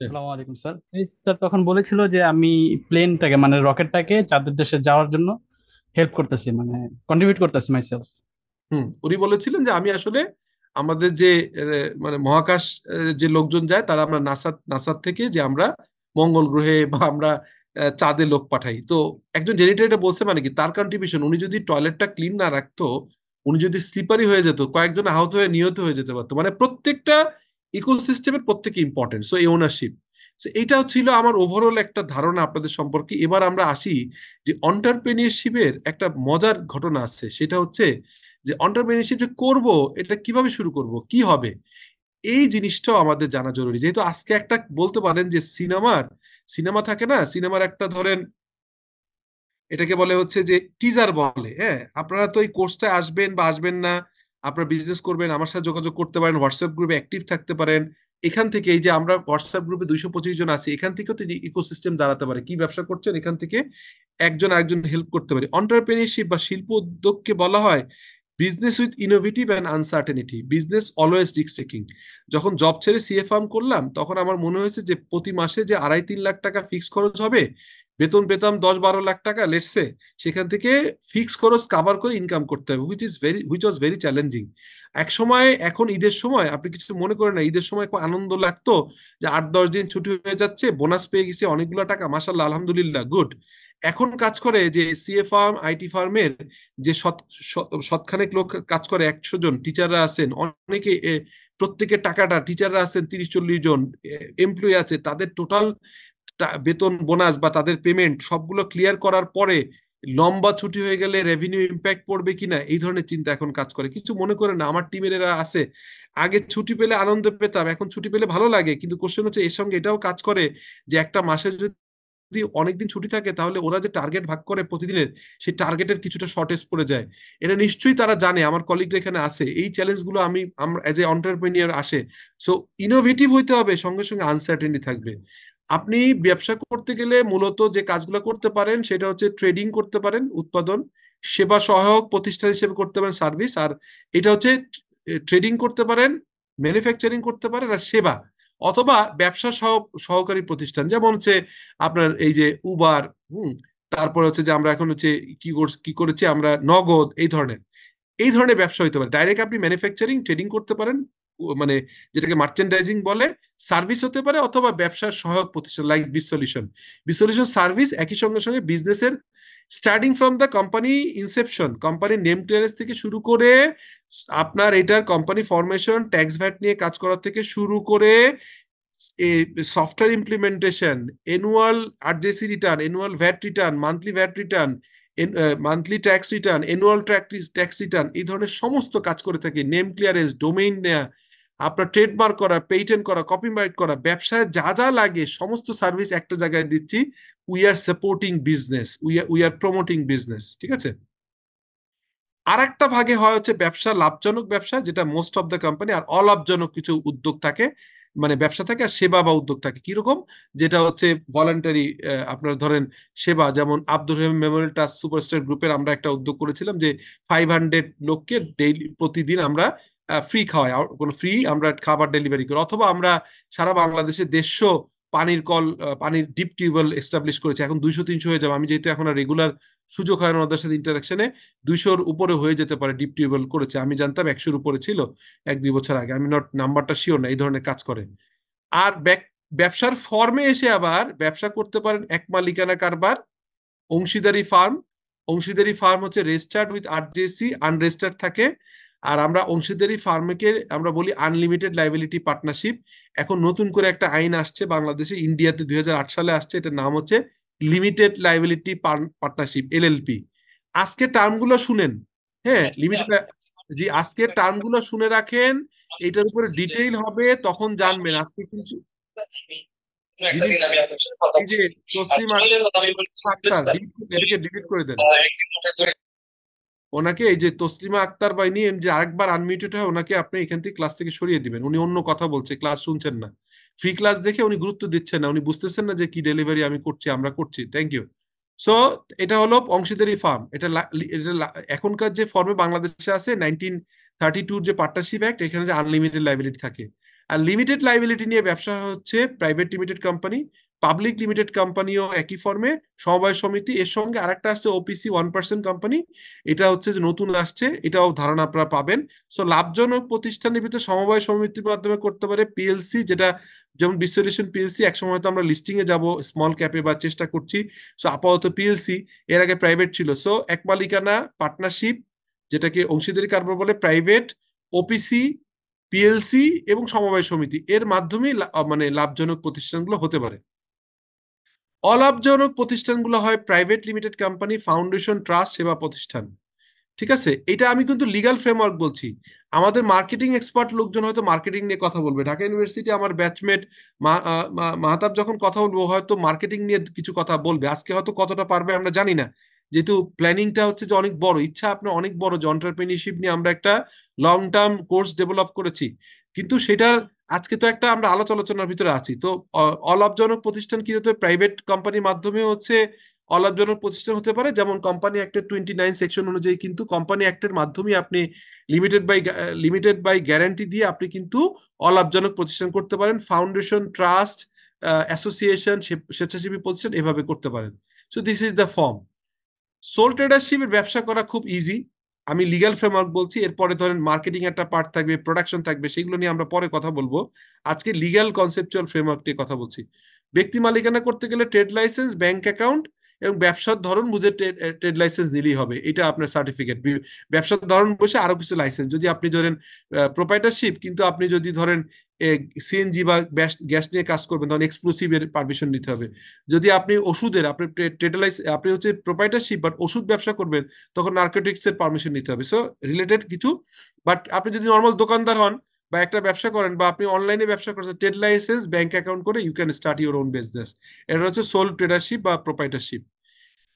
আসসালামু আলাইকুম স্যার। এই স্যার তখন বলেছিল যে আমি প্লেনটাকে মানে রকেটটাকে চাঁদের দেশে যাওয়ার জন্য হেল্প করতেছি, মানে কন্ট্রিবিউট করতেছি মাইসেলফ। উনি বলেছিলেন যে আমি আসলে আমাদের যে মানে মহাকাশ যে লোকজন যায়, তারা আমরা নাসার থেকে যে আমরা মঙ্গল গ্রহে বা আমরা চাঁদে লোক পাঠাই। তো একজন জেনিটর এটা বলছে, মানে কি তার কন্ট্রিবিউশন। উনি যদি টয়লেটটা ক্লিন না রাখতো, উনি যদি স্লিপারি হয়ে যেত, কয়েকজন আহত হয়ে নিহত হয়ে যেতে পারতো। মানে প্রত্যেকটা ইকোসিস্টেমের প্রত্যেকে ইম্পর্টেন্ট। সো এই ওনারশিপ, এইটা ছিল আমার ওভারঅল একটা ধারণা আপনাদের সম্পর্কে। এবার আমরা আসি যে অন্টারপ্রেনিয়রশিপের একটা মজার ঘটনা আছে, সেটা হচ্ছে যে অন্টারপ্রেনিয়রশিপ যে করব, এটা কিভাবে শুরু করব, কি হবে, এই জিনিসটাও আমাদের জানা জরুরি। যেহেতু আজকে একটা বলতে পারেন যে সিনেমা থাকে না, সিনেমার একটা ধরেন এটাকে বলে হচ্ছে যে টিজার বলে। হ্যাঁ, আপনারা তো এই কোর্সটায় আসবেন বা আসবেন না, আপনারা বিজনেস করবেন, আমার সাথে যোগাযোগ করতে পারেন, হোয়াটসঅ্যাপ গ্রুপে অ্যাক্টিভ থাকতে পারেন, এখান থেকে এই যে আমরা হোয়াটসঅ্যাপ গ্রুপে 225 জন আছি, এখান থেকেও তো ইকোসিস্টেম দাঁড়াতে পারে, কি ব্যবসা করছেন এখান থেকে একজন আরেকজন হেল্প করতে পারে। অন্টারপ্রেনিয়রশিপ বা শিল্প উদ্যোগকে বলা হয় business with innovative and uncertainty, business always risk taking. যখন জব ছেড়ে সিএ ফার্ম করলাম তখন আমার মনে হয়েছে যে প্রতি মাসে যে 2.5-3 লাখ টাকা ফিক্স খরচ হবে, বেতন পেতাম 10-12 লাখ টাকা লেটসে, সেখান থেকে ফিক্স খরচ কাভার করে ইনকাম করতে হবে, হুইচ ওয়াজ ভেরি চ্যালেঞ্জিং এক সময়। এখন ঈদের সময় আপনি কিছু মনে করেন না, ঈদের সময় খুব আনন্দ লাগতো যে 8-10 দিন ছুটি হয়ে যাচ্ছে, বোনাস পেয়ে গেছি অনেকগুলো টাকা, মাশাল্লাহ আলহামদুলিল্লাহ গুড। এখন কাজ করে যে সিএ ফার্ম আইটি ফার্মের যে শতখানেক লোক কাজ করে, 100 জন টিচাররা আছেন অনেকে, প্রত্যেকের টাকাটা, টিচাররা আছেন 30-40 জন, এমপ্লয়ি আছে, তাদের টোটাল বেতন বোনাস বা তাদের পেমেন্ট সবগুলো ক্লিয়ার করার পরে লম্বা ছুটি হয়ে গেলে রেভিনিউ ইম্প্যাক্ট পড়বে কিনা, এই ধরনের চিন্তা এখন কাজ করে। কিছু মনে করে না, আমার টিমের এরা আছে, আগে ছুটি পেলে আনন্দ পেতাম, এখন ছুটি পেলে ভালো লাগে, কিন্তু কোশ্চেন হচ্ছে এর সঙ্গে এটাও কাজ করে যে একটা মাসে যদি অনেকদিন ছুটি থাকে তাহলে ওরা যে টার্গেট ভাগ করে প্রতিদিনের, সেই টার্গেটের কিছুটা শর্টেজ পড়ে যায়। এটা নিশ্চয়ই তারা জানে, আমার কলিগরা এখানে আছে, এই চ্যালেঞ্জগুলো আমরা এজ এ অন্টারপ্রেনিয়র আসে। সো ইনোভেটিভ হইতে হবে, সঙ্গে সঙ্গে আনসার্টেনিটি থাকবে। আপনি ব্যবসা করতে গেলে মূলত যে কাজগুলো করতে পারেন সেটা হচ্ছে ট্রেডিং করতে পারেন, উৎপাদন, সেবা সহায়ক প্রতিষ্ঠান হিসেবে করতে পারেন সার্ভিস, আর এটা হচ্ছে ট্রেডিং করতে পারেন, ম্যানুফ্যাকচারিং করতে পারেন, আর সেবা, অথবা ব্যবসা সহকারী প্রতিষ্ঠান, যেমন হচ্ছে আপনার এই যে উবার, তারপর হচ্ছে যে আমরা এখন হচ্ছে কি করেছি আমরা নগদ, এই ধরনের ব্যবসা হইতে পারে। ডাইরেক্ট আপনি ম্যানুফ্যাকচারিং ট্রেডিং করতে পারেন, মানে যেটাকে মার্চেন্ডাইজিং বলে, সার্ভিস হতে পারে, অথবা ব্যবসার সহায়ক প্রতিষ্ঠান লাইক বিসলিউশন। বিসলিউশন সার্ভিস একই সঙ্গে সঙ্গে বিজনেসের starting from the company Inception, কোম্পানির নেম ক্লিয়ারেন্স থেকে শুরু করে আপনার এটার কোম্পানি ফরমেশন, ট্যাক্স ভ্যাট নিয়ে কাজ করার থেকে শুরু করে software implementation, annual RJSC return, annual VAT return, monthly VAT return, monthly tax return, annual tax return, এই ধরনের সমস্ত কাজ করে থাকি। নেম ক্লিয়ারেন্স, ডোমেইন নেয়া, আপনার ট্রেডমার্ক করা, পেটেন্ট করা, কপিরাইট করা, ব্যবসায় যা যা লাগে সমস্ত সার্ভিস একটা জায়গায় দিচ্ছি। We are supporting business, we are promoting business, ঠিক আছে। আর একটা ভাগে হয় হচ্ছে ব্যবসা, লাভজনক ব্যবসা, যেটা মোস্ট অফ দ্য কোম্পানি, আর অলাভজনক কিছু উদ্যোগ থাকে, মানে ব্যবসা থাকে আর সেবা বা উদ্যোগ থাকে। কিরকম? যেটা হচ্ছে ভলান্টারি, আপনার ধরেন সেবা, যেমন Abdur Rahim Memorial trust superstar গ্রুপের আমরা একটা উদ্যোগ করেছিলাম যে 500 লোককে ডেইলি, প্রতিদিন আমরা ফ্রি খাওয়াই, কোনো ফ্রি আমরা খাবার ডেলিভারি করি, অথবা আমরা সারা বাংলাদেশে 150 পানির কল, পানির ডিপ টিউবওয়েল এস্টাবলিশ করেছি, এখন 200-300 হয়ে যাবে। আমি যেহেতু এখন রেগুলার সুযোগ হয় না ওদের সাথে ইন্টারাকশনে, 200-র উপরে হয়ে যেতে পারে ডিপ টিউবওয়েল করেছে, আমি জানতাম 100-র উপরে ছিল 1-2 বছর আগে, আমি নট নাম্বারটা শিওর না, এই ধরনের কাজ করে। আর ব্যবসার ফর্মে এসে আবার ব্যবসা করতে পারেন এক মালিকানা কারবার, অংশীদারি ফার্ম। অংশীদারি ফার্ম হচ্ছে রেজিস্টার্ড উইথ আরজেসি, আনরেজিস্টার্ড থাকে। আর আমরা অংশীদারি ফার্মকে আমরা বলি আনলিমিটেড লাইবিলিটি পার্টনারশিপ। এখন নতুন করে একটা আইন আসছে বাংলাদেশে, ইন্ডিয়াতে 2008 সালে আসছে, এটার নাম হচ্ছে লিমিটেড লাইবিলিটি পার্টনারশিপ, এলএলপি। আজকে টার্মগুলো শুনেন, হ্যাঁ লিমিটেড, জি আজকে টার্মগুলো শুনে রাখেন, এটার উপরে ডিটেইল হবে তখন জানবেন। আজকে কিন্তু যিনি, এই যে তসলিমা আক্তার, এটাকে ডিলিট করে দেন, ওনাকে, এই যে তসলিমা আক্তার বাহিনী যে আরেকবার আনমিউটেড হয়, ওনাকে আপনি এখান থেকে ক্লাস থেকে সরিয়ে দিবেন, উনি অন্য কথা বলছে, ক্লাস শুনছেন না, ফ্রি ক্লাস দেখে উনি গুরুত্ব দিচ্ছেন না, উনি বুঝতেছেন না যে কি ডেলিভারি আমি করছি, আমরা করছি। Thank you. সো এটা হলো অংশীদারি ফার্ম, এখনকার যে ফর্মে বাংলাদেশে আছে 1932 যে পার্টনারশিপ অ্যাক্ট, এখানে যে আনলিমিটেড লাইবিলিটি থাকে। আর লিমিটেড লাইবিলিটি নিয়ে ব্যবসা হচ্ছে private limited company, public limited কোম্পানিও একই ফর্মে, সমবায় সমিতি। এর সঙ্গে আরেকটা আসছে ওপিসি 1% কোম্পানি, এটা হচ্ছে যে নতুন আসছে, এটাও ধারণা আপনারা পাবেন। সো লাভজনক প্রতিষ্ঠানের ভিতরে সমবায় সমিতির মাধ্যমে করতে পারে, পিএলসি, যেটা যেমন বিশ্বলিউশন পিএলসি, একসময় তো আমরা লিস্টিং এ যাব স্মল ক্যাপে বা চেষ্টা করছি, সো আপাতত পিএলসি, এর আগে প্রাইভেট ছিল। সো এক মালিকানা পার্টনারশিপ, যেটাকে অংশীদারি কারবার বলে, প্রাইভেট, ওপিসি, পিএলসি এবং সমবায় সমিতি, এর মাধ্যমেই মানে লাভজনক প্রতিষ্ঠানগুলো হতে পারে। অলাভজনক প্রতিষ্ঠানগুলো হয় private limited company, foundation, trust, সেবা প্রতিষ্ঠান। ঠিক আছে, এটা আমি কিন্তু লিগাল ফ্রেমওয়ার্ক বলছি। আমাদের মার্কেটিং এক্সপার্ট লোকজন হয়তো মার্কেটিং নিয়ে কথা বলবে, ঢাকা ইউনিভার্সিটি আমার ব্যাচমেট মাহতাব যখন কথা বলবো হয়তো মার্কেটিং নিয়ে কিছু কথা বলবে, আজকে হয়তো কতটা পারবে আমরা জানি না, যেহেতু প্ল্যানিংটা হচ্ছে যে অনেক বড়, ইচ্ছা আপনার অনেক বড়, যে অন্টারপ্রেনিয়রশিপ নিয়ে আমরা একটা লং টার্ম কোর্স ডেভেলপ করেছি। কিন্তু সেটার আজকে তো একটা আমরা আলোচনার ভিতরে আছি তো। অলাভজনক প্রতিষ্ঠান কি হতে প্রাইভেট কোম্পানির মাধ্যমে হচ্ছে অলাভজনক প্রতিষ্ঠান হতে পারে, যেমন কোম্পানি অ্যাক্টের 29 সেকশন অনুযায়ী কিন্তু কোম্পানি অ্যাক্টের মাধ্যমে আপনি লিমিটেড বাই গ্যারান্টি দিয়ে আপনি কিন্তু অলাভজনক প্রতিষ্ঠান করতে পারেন। ফাউন্ডেশন, ট্রাস্ট, অ্যাসোসিয়েশন, স্বেচ্ছাসেবী প্রতিষ্ঠান এভাবে করতে পারেন। So this is the form. Sole ট্রেডারশিপের ব্যবসা করা খুব ইজি। আমি লিগ্যাল ফ্রেমওয়ার্ক বলছি, এরপরে ধরেন মার্কেটিং একটা পার্ট থাকবে, প্রোডাকশন থাকবে, সেগুলো নিয়ে আমরা পরে কথা বলবো। আজকে লিগ্যাল কনসেপচুয়াল ফ্রেমওয়ার্ক নিয়ে কথা বলছি। ব্যক্তি মালিকানা করতে গেলে ট্রেড লাইসেন্স, ব্যাংক অ্যাকাউন্ট এবং ব্যবসার ধরন বুঝে ট্রেড লাইসেন্স নিলেই হবে, এটা আপনার সার্টিফিকেট। ব্যবসার ধরন বসে আরো কিছু লাইসেন্স, যদি আপনি ধরেন প্রোপাইটারশিপ, কিন্তু আপনি যদি ধরেন সিএনজি বা গ্যাস নিয়ে কাজ করবেন তখন এক্সক্লুসিভের পারমিশন নিতে হবে। যদি আপনি ওষুধের, আপনি ট্রেডালাইজ, আপনি হচ্ছে প্রোপাইটারশিপ বাট ওষুধ ব্যবসা করবেন, তখন নার্কোটিক্স এর পারমিশন নিতে হবে। সো রিলেটেড কিছু। বাট আপনি যদি নর্মাল দোকানদার হন বা একটা ব্যবসা করেন বা আপনি অনলাইনে ব্যবসা করছেন, ট্রেড লাইসেন্স, ব্যাংক অ্যাকাউন্ট করে you can start your own business. এটা হচ্ছে সোল ট্রেডারশিপ বা প্রোপাইটারশিপ।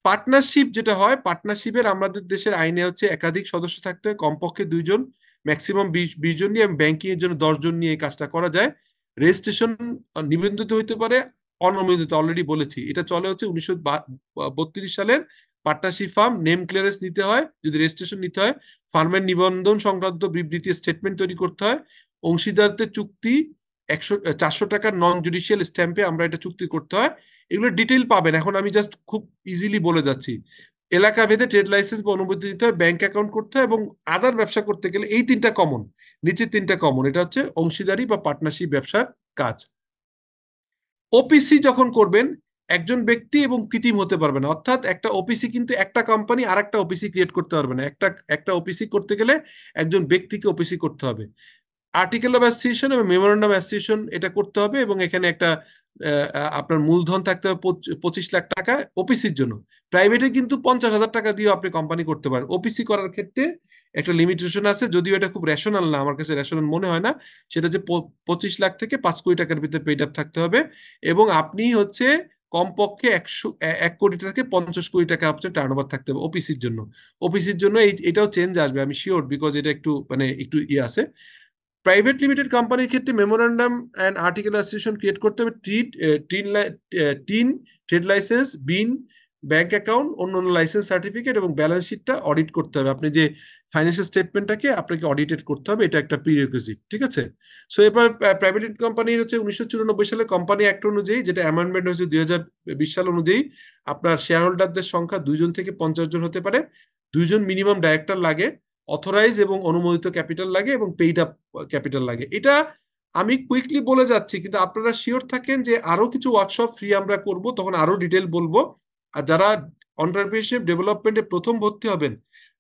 পার্টনারশিপ যেটা হয়, পার্টনারশিপের আমাদের দেশের আইনে হচ্ছে একাধিক সদস্য থাকতে হয়, কমপক্ষে 2 জন, ম্যাক্সিমাম 20 জন নিয়ে, এবং ব্যাংকিং এর জন্য 10 জন নিয়ে এই কাজটা করা যায়। রেজিস্ট্রেশন নিবন্ধিত হইতে পারে, অননুমোদিত, অলরেডি বলেছি। এটা চলে হচ্ছে 1932 সালের। পার্টনারশিপ ফার্ম নেম ক্লিয়ারেন্স নিতে হয়, যদি রেজিস্ট্রেশন নিতে হয়, ফার্মের নিবন্ধন সংক্রান্ত বিবৃতি স্টেটমেন্ট তৈরি করতে হয়, অংশীদারদের চুক্তি 400 টাকার নন জুডিশিয়াল স্ট্যাম্পে আমরা এটা চুক্তি করতে হয়। এগুলো ডিটেইল পাবেন, এখন আমি জাস্ট খুব ইজিলি বলে যাচ্ছি। এলাকা ভেদে ট্রেড লাইসেন্স বা অনুমতি নিতে হয়, ব্যাংক অ্যাকাউন্ট করতে হয়, এবং আদার ব্যবসা করতে গেলে এই 3টা কমন, নিচের 3টা কমন। এটা হচ্ছে অংশীদারি বা পার্টনারশিপ ব্যবসার কাজ। ওপিসি যখন করবেন, একজন ব্যক্তি এবং কৃত্রিম হতে পারবে না, অর্থাৎ একটা ওপিসি কিন্তু একটা কোম্পানি আর একটা ওপিসি ক্রিয়েট করতে পারবে না। একটা একটা ওপিসি করতে গেলে একজন ব্যক্তিকে ওপিসি করতে হবে। আর্টিকেল অফ অ্যাসোসিয়েশন এবং মেমোরেন্ডাম অ্যাসোসিয়েশন এটা করতে হবে, এবং এখানে একটা আপনার মূলধন থাকতে হবে 25 লাখ টাকা ওপিসির জন্য। প্রাইভেটে কিন্তু 50,000 টাকা দিয়েও আপনি কোম্পানি করতে পারেন। ওপিসি করার ক্ষেত্রে একটা লিমিটেশন আছে, যদিও এটা খুব রেশনাল না, আমার কাছে রেশনাল মনে হয় না। সেটা হচ্ছে 25 লাখ থেকে 5 কোটি টাকার ভিতরে পেইড আপ থাকতে হবে, এবং আপনি হচ্ছে কমপক্ষে 1 কোটি থেকে 50 কোটি টাকা আপনার টার্ন ওভার থাকতে হবে ওপিসির জন্য। ওপিসির জন্য এটাও চেঞ্জ আসবে, আমি শিওর, বিকজ এটা একটু মানে একটু ইয়ে আছে। প্রাইভেট লিমিটেড কোম্পানির ক্ষেত্রে memorandum and article association create করতে হবে, টিন, ট্রেড লাইসেন্স, বিন, ব্যাংক অ্যাকাউন্ট, অন্যান্য লাইসেন্স সার্টিফিকেট, এবং ব্যালেন্স শিটটা অডিট করতে হবে। আপনি যে ফাইন্যান্সিয়াল স্টেটমেন্টটাকে আপনাকে অডিটেড করতে হবে, এটা একটা প্রিরিকুইজিট, ঠিক আছে। সো এবার প্রাইভেট কোম্পানির হচ্ছে 1994 সালে কোম্পানি অ্যাক্ট অনুযায়ী, যেটা অ্যামেন্ডমেন্ট হয়েছে 2020 সাল অনুযায়ী, আপনার শেয়ার হোল্ডারদের সংখ্যা 2 জন থেকে 50 জন হতে পারে। 2 জন মিনিমাম ডাইরেক্টর লাগে, অথরাইজ এবং অনুমোদিত ক্যাপিটাল লাগে, এবং পেইড আপ ক্যাপিটাল লাগে। এটা আমি কুইকলি বলে যাচ্ছি, কিন্তু আপনারা শিওর থাকেন যে আরো কিছু ওয়ার্কশপ ফ্রি আমরা করব, তখন আরো ডিটেল বলবো। আর যারা এন্টারপ্রেনিউরশিপ ডেভেলপমেন্টে প্রথম ভর্তি হবেন,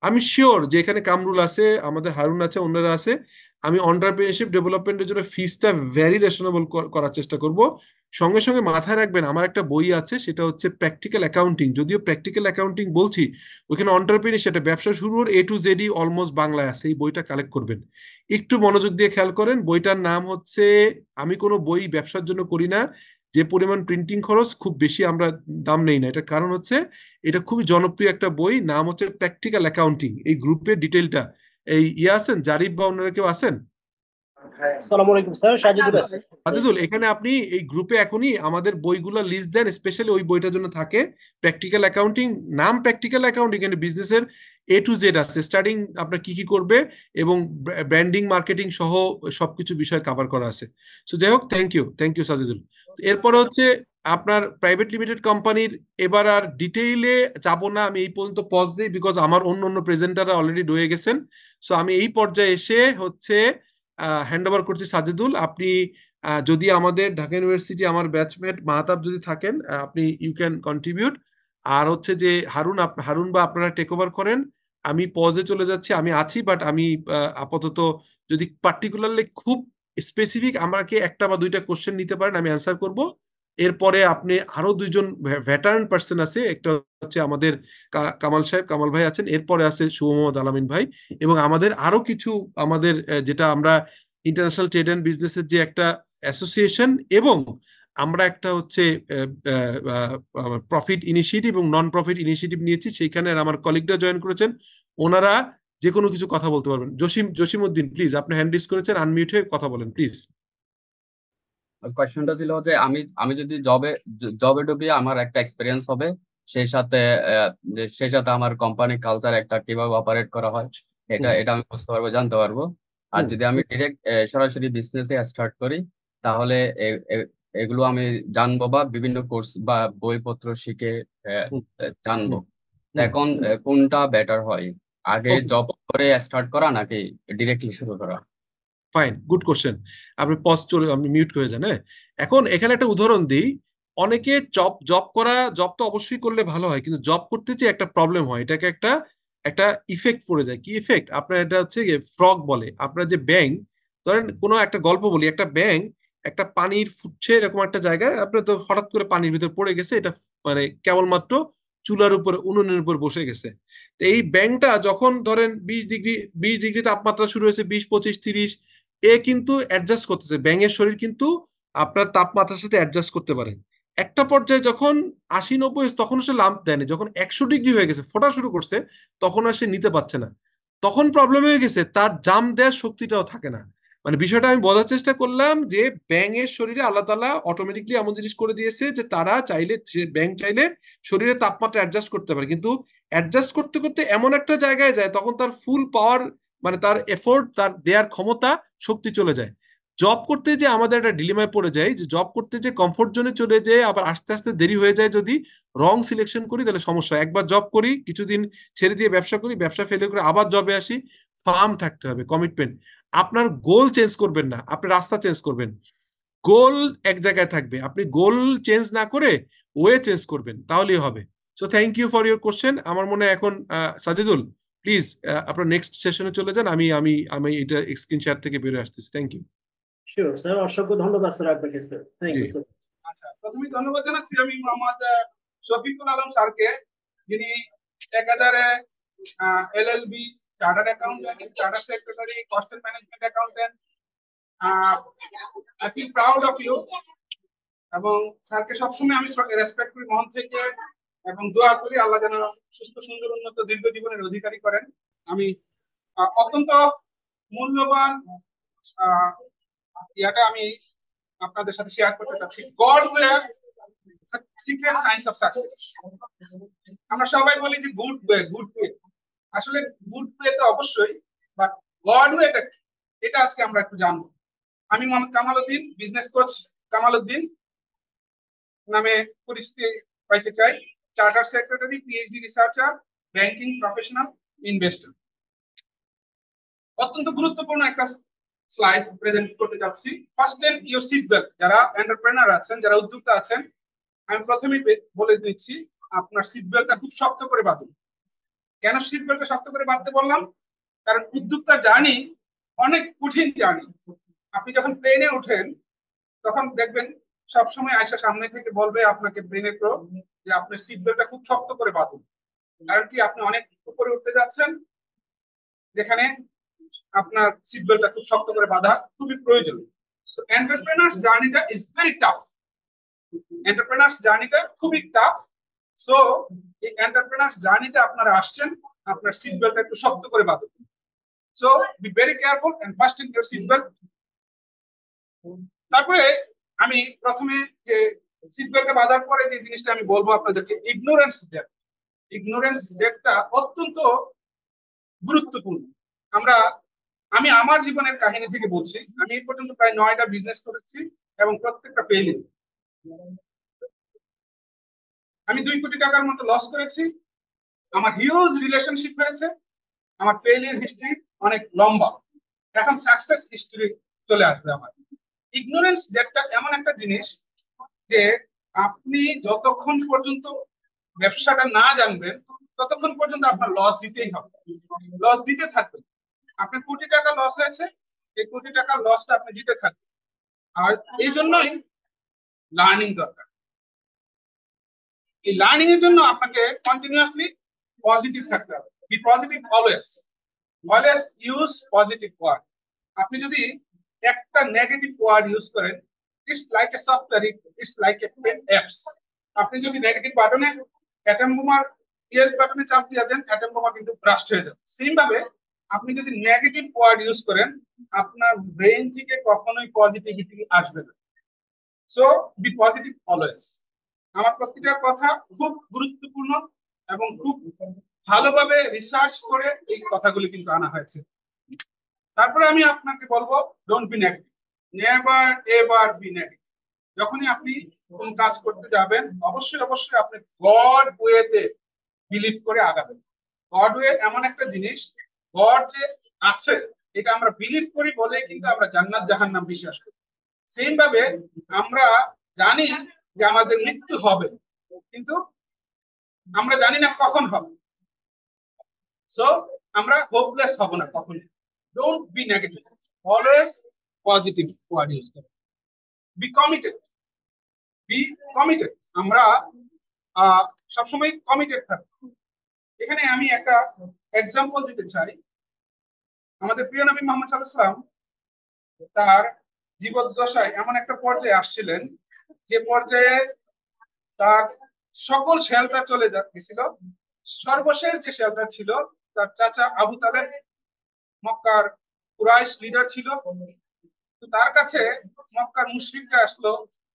আমি শিওর যে এখানে কামরুল আছে, আমাদের হারুন আছে, অন্যরা আছে, আমি এন্টারপ্রেনিউরশিপ ডেভেলপমেন্টের জন্য ফিসটা ভেরি রিজনেবল করার চেষ্টা করব। সঙ্গে সঙ্গে মাথায় রাখবেন, আমার একটা বই আছে, সেটা হচ্ছে প্র্যাকটিক্যাল অ্যাকাউন্টিং। যদিও প্র্যাকটিক্যাল অ্যাকাউন্টিং বলছি, ওইখানে এন্টারপ্রেনিউর, সেটা ব্যবসা শুরুর A to Z অলমোস্ট বাংলায় আছে, এই বইটা কালেক্ট করবেন। একটু মনোযোগ দিয়ে খেয়াল করেন, বইটার নাম হচ্ছে, আমি কোনো বই ব্যবসার জন্য করি না, যে পরিমাণ প্রিন্টিং খরচ খুব বেশি আমরা দাম নেই না, এটা কারণ হচ্ছে এটা খুবই জনপ্রিয় একটা বই, নাম হচ্ছে প্র্যাকটিক্যাল অ্যাকাউন্টিং। এই গ্রুপের ডিটেলটা, এই আছেন জারিফ বা অন্যরা কেউ আছেন? আসসালামু আলাইকুম স্যার, সাজিদুল আছি। আজিজুল, এখানে আপনি এই গ্রুপে এখনই আমাদের বইগুলো লিস্ট দেন, স্পেশালি ওই বইটার জন্য থাকে প্র্যাকটিক্যাল অ্যাকাউন্টিং। নাম প্র্যাকটিক্যাল অ্যাকাউন্টিং, এখানে বিজনেসের A to Z আছে, স্টার্টিং আপনার কি কি করবে এবং ব্র্যান্ডিং, মার্কেটিং সহ সবকিছু বিষয় কভার করা আছে। সো যাই হোক, থ্যাংক ইউ সাজিদুল। এরপরে হচ্ছে আপনার প্রাইভেট লিমিটেড কোম্পানির, এবার আর ডিটেইলে যাব না, আমি এই পর্যন্ত পজ দিই, বিকজ আমার অন্য অন্য প্রেজেন্টাররা অলরেডি রয়ে গেছেন। সো আমি এই পর্যায়ে এসে হচ্ছে হ্যান্ড ওভার করছি সাজিদুল। আপনি যদি আমাদের ঢাকা ইউনিভার্সিটি আমার ব্যাচমেট মাহতাব যদি থাকেন, আপনি ইউ ক্যান কন্ট্রিবিউট। আর হচ্ছে যে হারুন বা আপনারা টেক ওভার করেন, আমি পজে চলে যাচ্ছি। আমি আছি, বাট আমি আপাতত, যদি পার্টিকুলারলি খুব স্পেসিফিক আমাকে একটা বা দুইটা কোশ্চেন নিতে পারেন, আমি অ্যান্সার করব। এরপরে আপনি আরো 2 জন ভেটারান পার্সন আছে, একটা হচ্ছে আমাদের কামাল সাহেব, কামাল ভাই আছেন, এরপরে আছে শুভ মোহাম্মদ আলামিন ভাই, এবং আমাদের আরো কিছু, আমাদের যেটা আমরা ইন্টারন্যাশনাল ট্রেড অ্যান্ড বিজনেসের যে একটা অ্যাসোসিয়েশন, এবং আমরা একটা হচ্ছে প্রফিট ইনিশিয়েটিভ এবং নন প্রফিট ইনিশিয়েটিভ নিয়েছি, সেইখানে আমার কলিগরা জয়েন করেছেন। ওনারা যে কোনো কিছু কথা বলতে পারবেন। জসিমউদ্দিন প্লিজ, আপনি হ্যান্ড রেজ করেছেন, আনমিউট হয়ে কথা বলেন প্লিজ। কোয়েশ্চেনটা ছিল যে আমি আমি যদি জবে জবে ঢুকি আমার একটা এক্সপিরিয়েন্স হবে, সেই সাথে সেই সাথে আমার কোম্পানি কালচার একটা কিভাবে অপারেট করা হয় এটা হুম এটা আমি বুঝতে পারবো, জানতে পারবো। আর হুম যদি আমি ডিরেক্ট সরাসরি বিজনেসে স্টার্ট করি, তাহলে এগুলো আমি জানবো বা বিভিন্ন কোর্স বা বইপত্র শিখে আহ, হুম জানবো। হুম তো হুম। এখন কোনটা বেটার হয়, আগে ওকে, জব করে স্টার্ট করা নাকি ডিরেক্টলি শুরু করা? Fine, good question. আপনি পজ চলে, আপনি মিউট হয়ে যান। হ্যাঁ, এখন এখানে একটা উদাহরণ দিই। অনেকে জব জব করা, জব তো অবশ্যই করলে ভালো হয়, কিন্তু জব করতে যে একটা প্রবলেম হয়, এটাকে একটা একটা ইফেক্ট পড়ে যায়। কি ইফেক্ট? আপনার এটা হচ্ছে ফ্রগ বলে, আপনার যে ব্যাং, ধরেন কোনো একটা গল্প বলি, একটা ব্যাং একটা পানির ফুটছে এরকম একটা জায়গায়, আপনার তো হঠাৎ করে পানির ভিতর পড়ে গেছে, এটা মানে কেবলমাত্র চুলার উপরে, উনুনের উপর বসে গেছে। তো এই ব্যাংটা যখন ধরেন 20 ডিগ্রি, 20 ডিগ্রি তাপমাত্রা শুরু হয়েছে, 20, 25, 30, এ কিন্তু অ্যাডজাস্ট করতেছে, ব্যাঙের শরীর কিন্তু আপনার তাপমাত্রার সাথে অ্যাডজাস্ট করতে পারে। একটা পর্যায়ে যখন 80, 90, তখন সে লাম্প দেয়নি, যখন 100 ডিগ্রি হয়ে গেছে, ফোটা শুরু করছে, তখন আর সে নিতে পারছে না। তখন প্রবলেম হয়ে গেছে, তার জাম দেওয়ার শক্তিটাও থাকে না। মানে বিষয়টা আমি বোঝার চেষ্টা করলাম যে ব্যাঙের শরীরে আল্লাহ তাআলা অটোমেটিকলি এমন জিনিস করে দিয়েছে যে তারা চাইলে, ব্যাঙ চাইলে শরীরের তাপমাত্রা অ্যাডজাস্ট করতে পারে, কিন্তু অ্যাডজাস্ট করতে করতে এমন একটা জায়গায় যায়, তখন তার ফুল পাওয়ার, মানে তার এফোর্ট, তার দেয়ার ক্ষমতা, শক্তি চলে যায়। জব করতে যে আমাদের একটা ডিলেমায় পড়ে যায়, যে জব করতে যে কমফোর্ট জোনে চলে যায়, আবার আস্তে আস্তে দেরি হয়ে যায়, যদি রং সিলেকশন করি তাহলে সমস্যা হয়। একবার জব করি, কিছুদিন ছেড়ে দিয়ে ব্যবসা করি, ব্যবসা ফেলে করে আবার জবে আসি। ফার্ম থাকতে হবে, কমিটমেন্ট। আপনার গোল চেঞ্জ করবেন না, আপনি রাস্তা চেঞ্জ করবেন। গোল এক জায়গায় থাকবে, আপনি গোল চেঞ্জ না করে ওয়ে চেঞ্জ করবেন, তাহলেই হবে। So thank you for your question. আমার মনে হয় এখন সাজিদুল, প্লিজ আপনার নেক্সট সেশনে চলে যান, আমি আমি আমি এটা স্ক্রিন শেয়ার থেকে বেরোয় আসতেছি। Thank you. শিওর স্যার, অসংখ্য ধন্যবাদ স্যার আপনাকে sir, thank ji. You sir. আচ্ছা, প্রথমে ধন্যবাদ জানাচ্ছি আমি মোহাম্মদ শফিকুল আলম স্যারকে, যিনি একাধারে LLB, chartered accountant, chartered secretary, cost and management accountant. I feel proud of you. এবং স্যারকে সবসময় আমি রেসপেক্ট করি মন থেকে, এবং দোয়া করি আল্লাহ যেন সুস্থ সুন্দর উন্নত দীর্ঘ জীবনের অধিকারী করেন। আমি অত্যন্ত মূল্যবান ইয়াটা আমি আপনাদের সাথে শেয়ার করতে চাচ্ছি। God way, secret science of success. আমরা সবাই বলি যে গুড ওয়ে, গুড ওয়ে। আসলে গুড ওয়ে তো অবশ্যই, বাট গড ওয়েটা কি, এটা আজকে আমরা একটু জানবো। আমি মোহাম্মদ কামাল উদ্দিন, বিজনেস কোচ কামাল উদ্দিন নামে পরিচিতি পাইতে চাই। Charter secretary, PhD researcher, banking professional, investor. অত্যন্ত গুরুত্বপূর্ণ একটা স্লাইড প্রেজেন্ট করতে যাচ্ছি। Fasten your seat belt. যারা এন্টারপ্রেনার আছেন, যারা উদ্যোক্তা আছেন, আমি প্রথমেই বলে দিচ্ছি আপনার সিট বেল্টটা খুব শক্ত করে বাঁধুন। কেন সিট বেল্টটা শক্ত করে বাঁধতে বললাম? কারণ উদ্যোক্তা জার্নি অনেক কঠিন জার্নি। আপনি যখন প্লেনে ওঠেন, তখন দেখবেন সবসময় আয়সা সামনে থেকে বলবে আপনাকে, প্লেনের ক্রু, যে আপনার সিট বেল্টটা খুব শক্ত করে বাঁধুন। কারণ কি, আপনি অনেক উপরে উঠতে যাচ্ছেন, যেখানে আপনার সিট বেল্টটা খুব শক্ত করে বাঁধা খুবই প্রয়োজন। তো এন্টারপ্রেনার্স জার্নিটা ইজ ভেরি টাফ। এন্টারপ্রেনার্স জার্নিটা খুবই টাফ। সো এই এন্টারপ্রেনার্স জার্নিতে আপনারা আসছেন, আপনার সিট বেল্টটা একটু শক্ত করে বাঁধুন। So be very careful and fasten your seat belt. তারপরে আমি প্রথমে যে সিট বেল্টটা বাঁধার পরে যে জিনিসটা আমি বলবো আপনাদেরকে, ইগনোরেন্স ডেট। ইগনোরেন্স ডেটটা অত্যন্ত গুরুত্বপূর্ণ। আমি আমার জীবনের কাহিনী থেকে বলছি। আমি এই পর্যন্ত প্রায় 9টা বিজনেস করেছি এবং প্রত্যেকটা ফেইলিং। আমি 2 কোটি টাকার মতো লস করেছি। আমার হিউজ রিলেশনশিপ হয়েছে। আমার ফেইলিয়ার হিস্ট্রি অনেক লম্বা। এখন সাকসেস হিস্ট্রি চলে আসবে আমার। ইগনোরেন্স ডেটটা এমন একটা জিনিস যে আপনি যতক্ষণ পর্যন্ত ব্যবসাটা না জানবেন, ততক্ষণ পর্যন্ত আপনার লস দিতেই হবে, লস দিতে থাকবেন। আপনার কোটি টাকা লস হয়েছে, এই কোটি টাকার লসটা আপনি দিতে থাকবেন। আর এই জন্যই লার্নিং দরকার। এই লার্নিং এর জন্য আপনাকে কন্টিনিউয়াসলি পজিটিভ থাকতে হবে। Be positive always, always use positive word. আপনি যদি একটা নেগেটিভ ওয়ার্ড ইউজ করেন, it's like a software, it's like a apps. আপনি যদি নেগেটিভ বাটনে, অ্যাটম বোমার ইয়েস বাটনে চাপ দিয়ে দেন, অ্যাটম বোমা কিন্তু ব্রাস্ট হয়ে যাবে। সেম ভাবে আপনি যদি নেগেটিভ ওয়ার্ড ইউজ করেন আপনার ব্রেন থেকে কখনোই পজিটিভিটি আসবে না। So be positive always. আমার প্রত্যেকটা কথা খুব গুরুত্বপূর্ণ এবং খুব ভালোভাবে রিসার্চ করে এই কথাগুলি কিন্তু আনা হয়েছে। তারপরে আমি আপনাকে বলবো don't be negative, never ever be negative. যখনই আপনি কোন কাজ করতে যাবেন অবশ্যই অবশ্যই আপনি গড ওয়েতে বিলিভ করে আগাবেন। গড ওয়ে এমন একটা জিনিস, গড যে আছে এটা আমরা বিলিভ করি বলে কিন্তু আমরা জান্নাত জাহান্নাম বিশ্বাস করি। সেম ভাবে আমরা জানি যে আমাদের মৃত্যু হবে, কিন্তু আমরা জানি না কখন হবে। সো আমরা হোপলেস হব না কখনো। Don't be negative, always positive word use করো। Be committed, be committed. আমরা সবসময় কমিটেড থাকবো। এখানে আমি একটা এক্সাম্পল দিতে চাই। আমাদের প্রিয় নবী মুহাম্মদ সাল্লাল্লাহু আলাইহি ওয়াসাল্লাম তার জীবদ্দশায় এমন একটা পর্যায়ে আসছিলেন যে পর্যায়ে তার সকল শেল্টার চলে গেছিল। সর্বশেষ যে শেল্টার ছিল তার চাচা আবু তালেব মক্কার কুরাইশ লিডার ছিল। তো তার কাছে মক্কার মুশরিকরা আসলো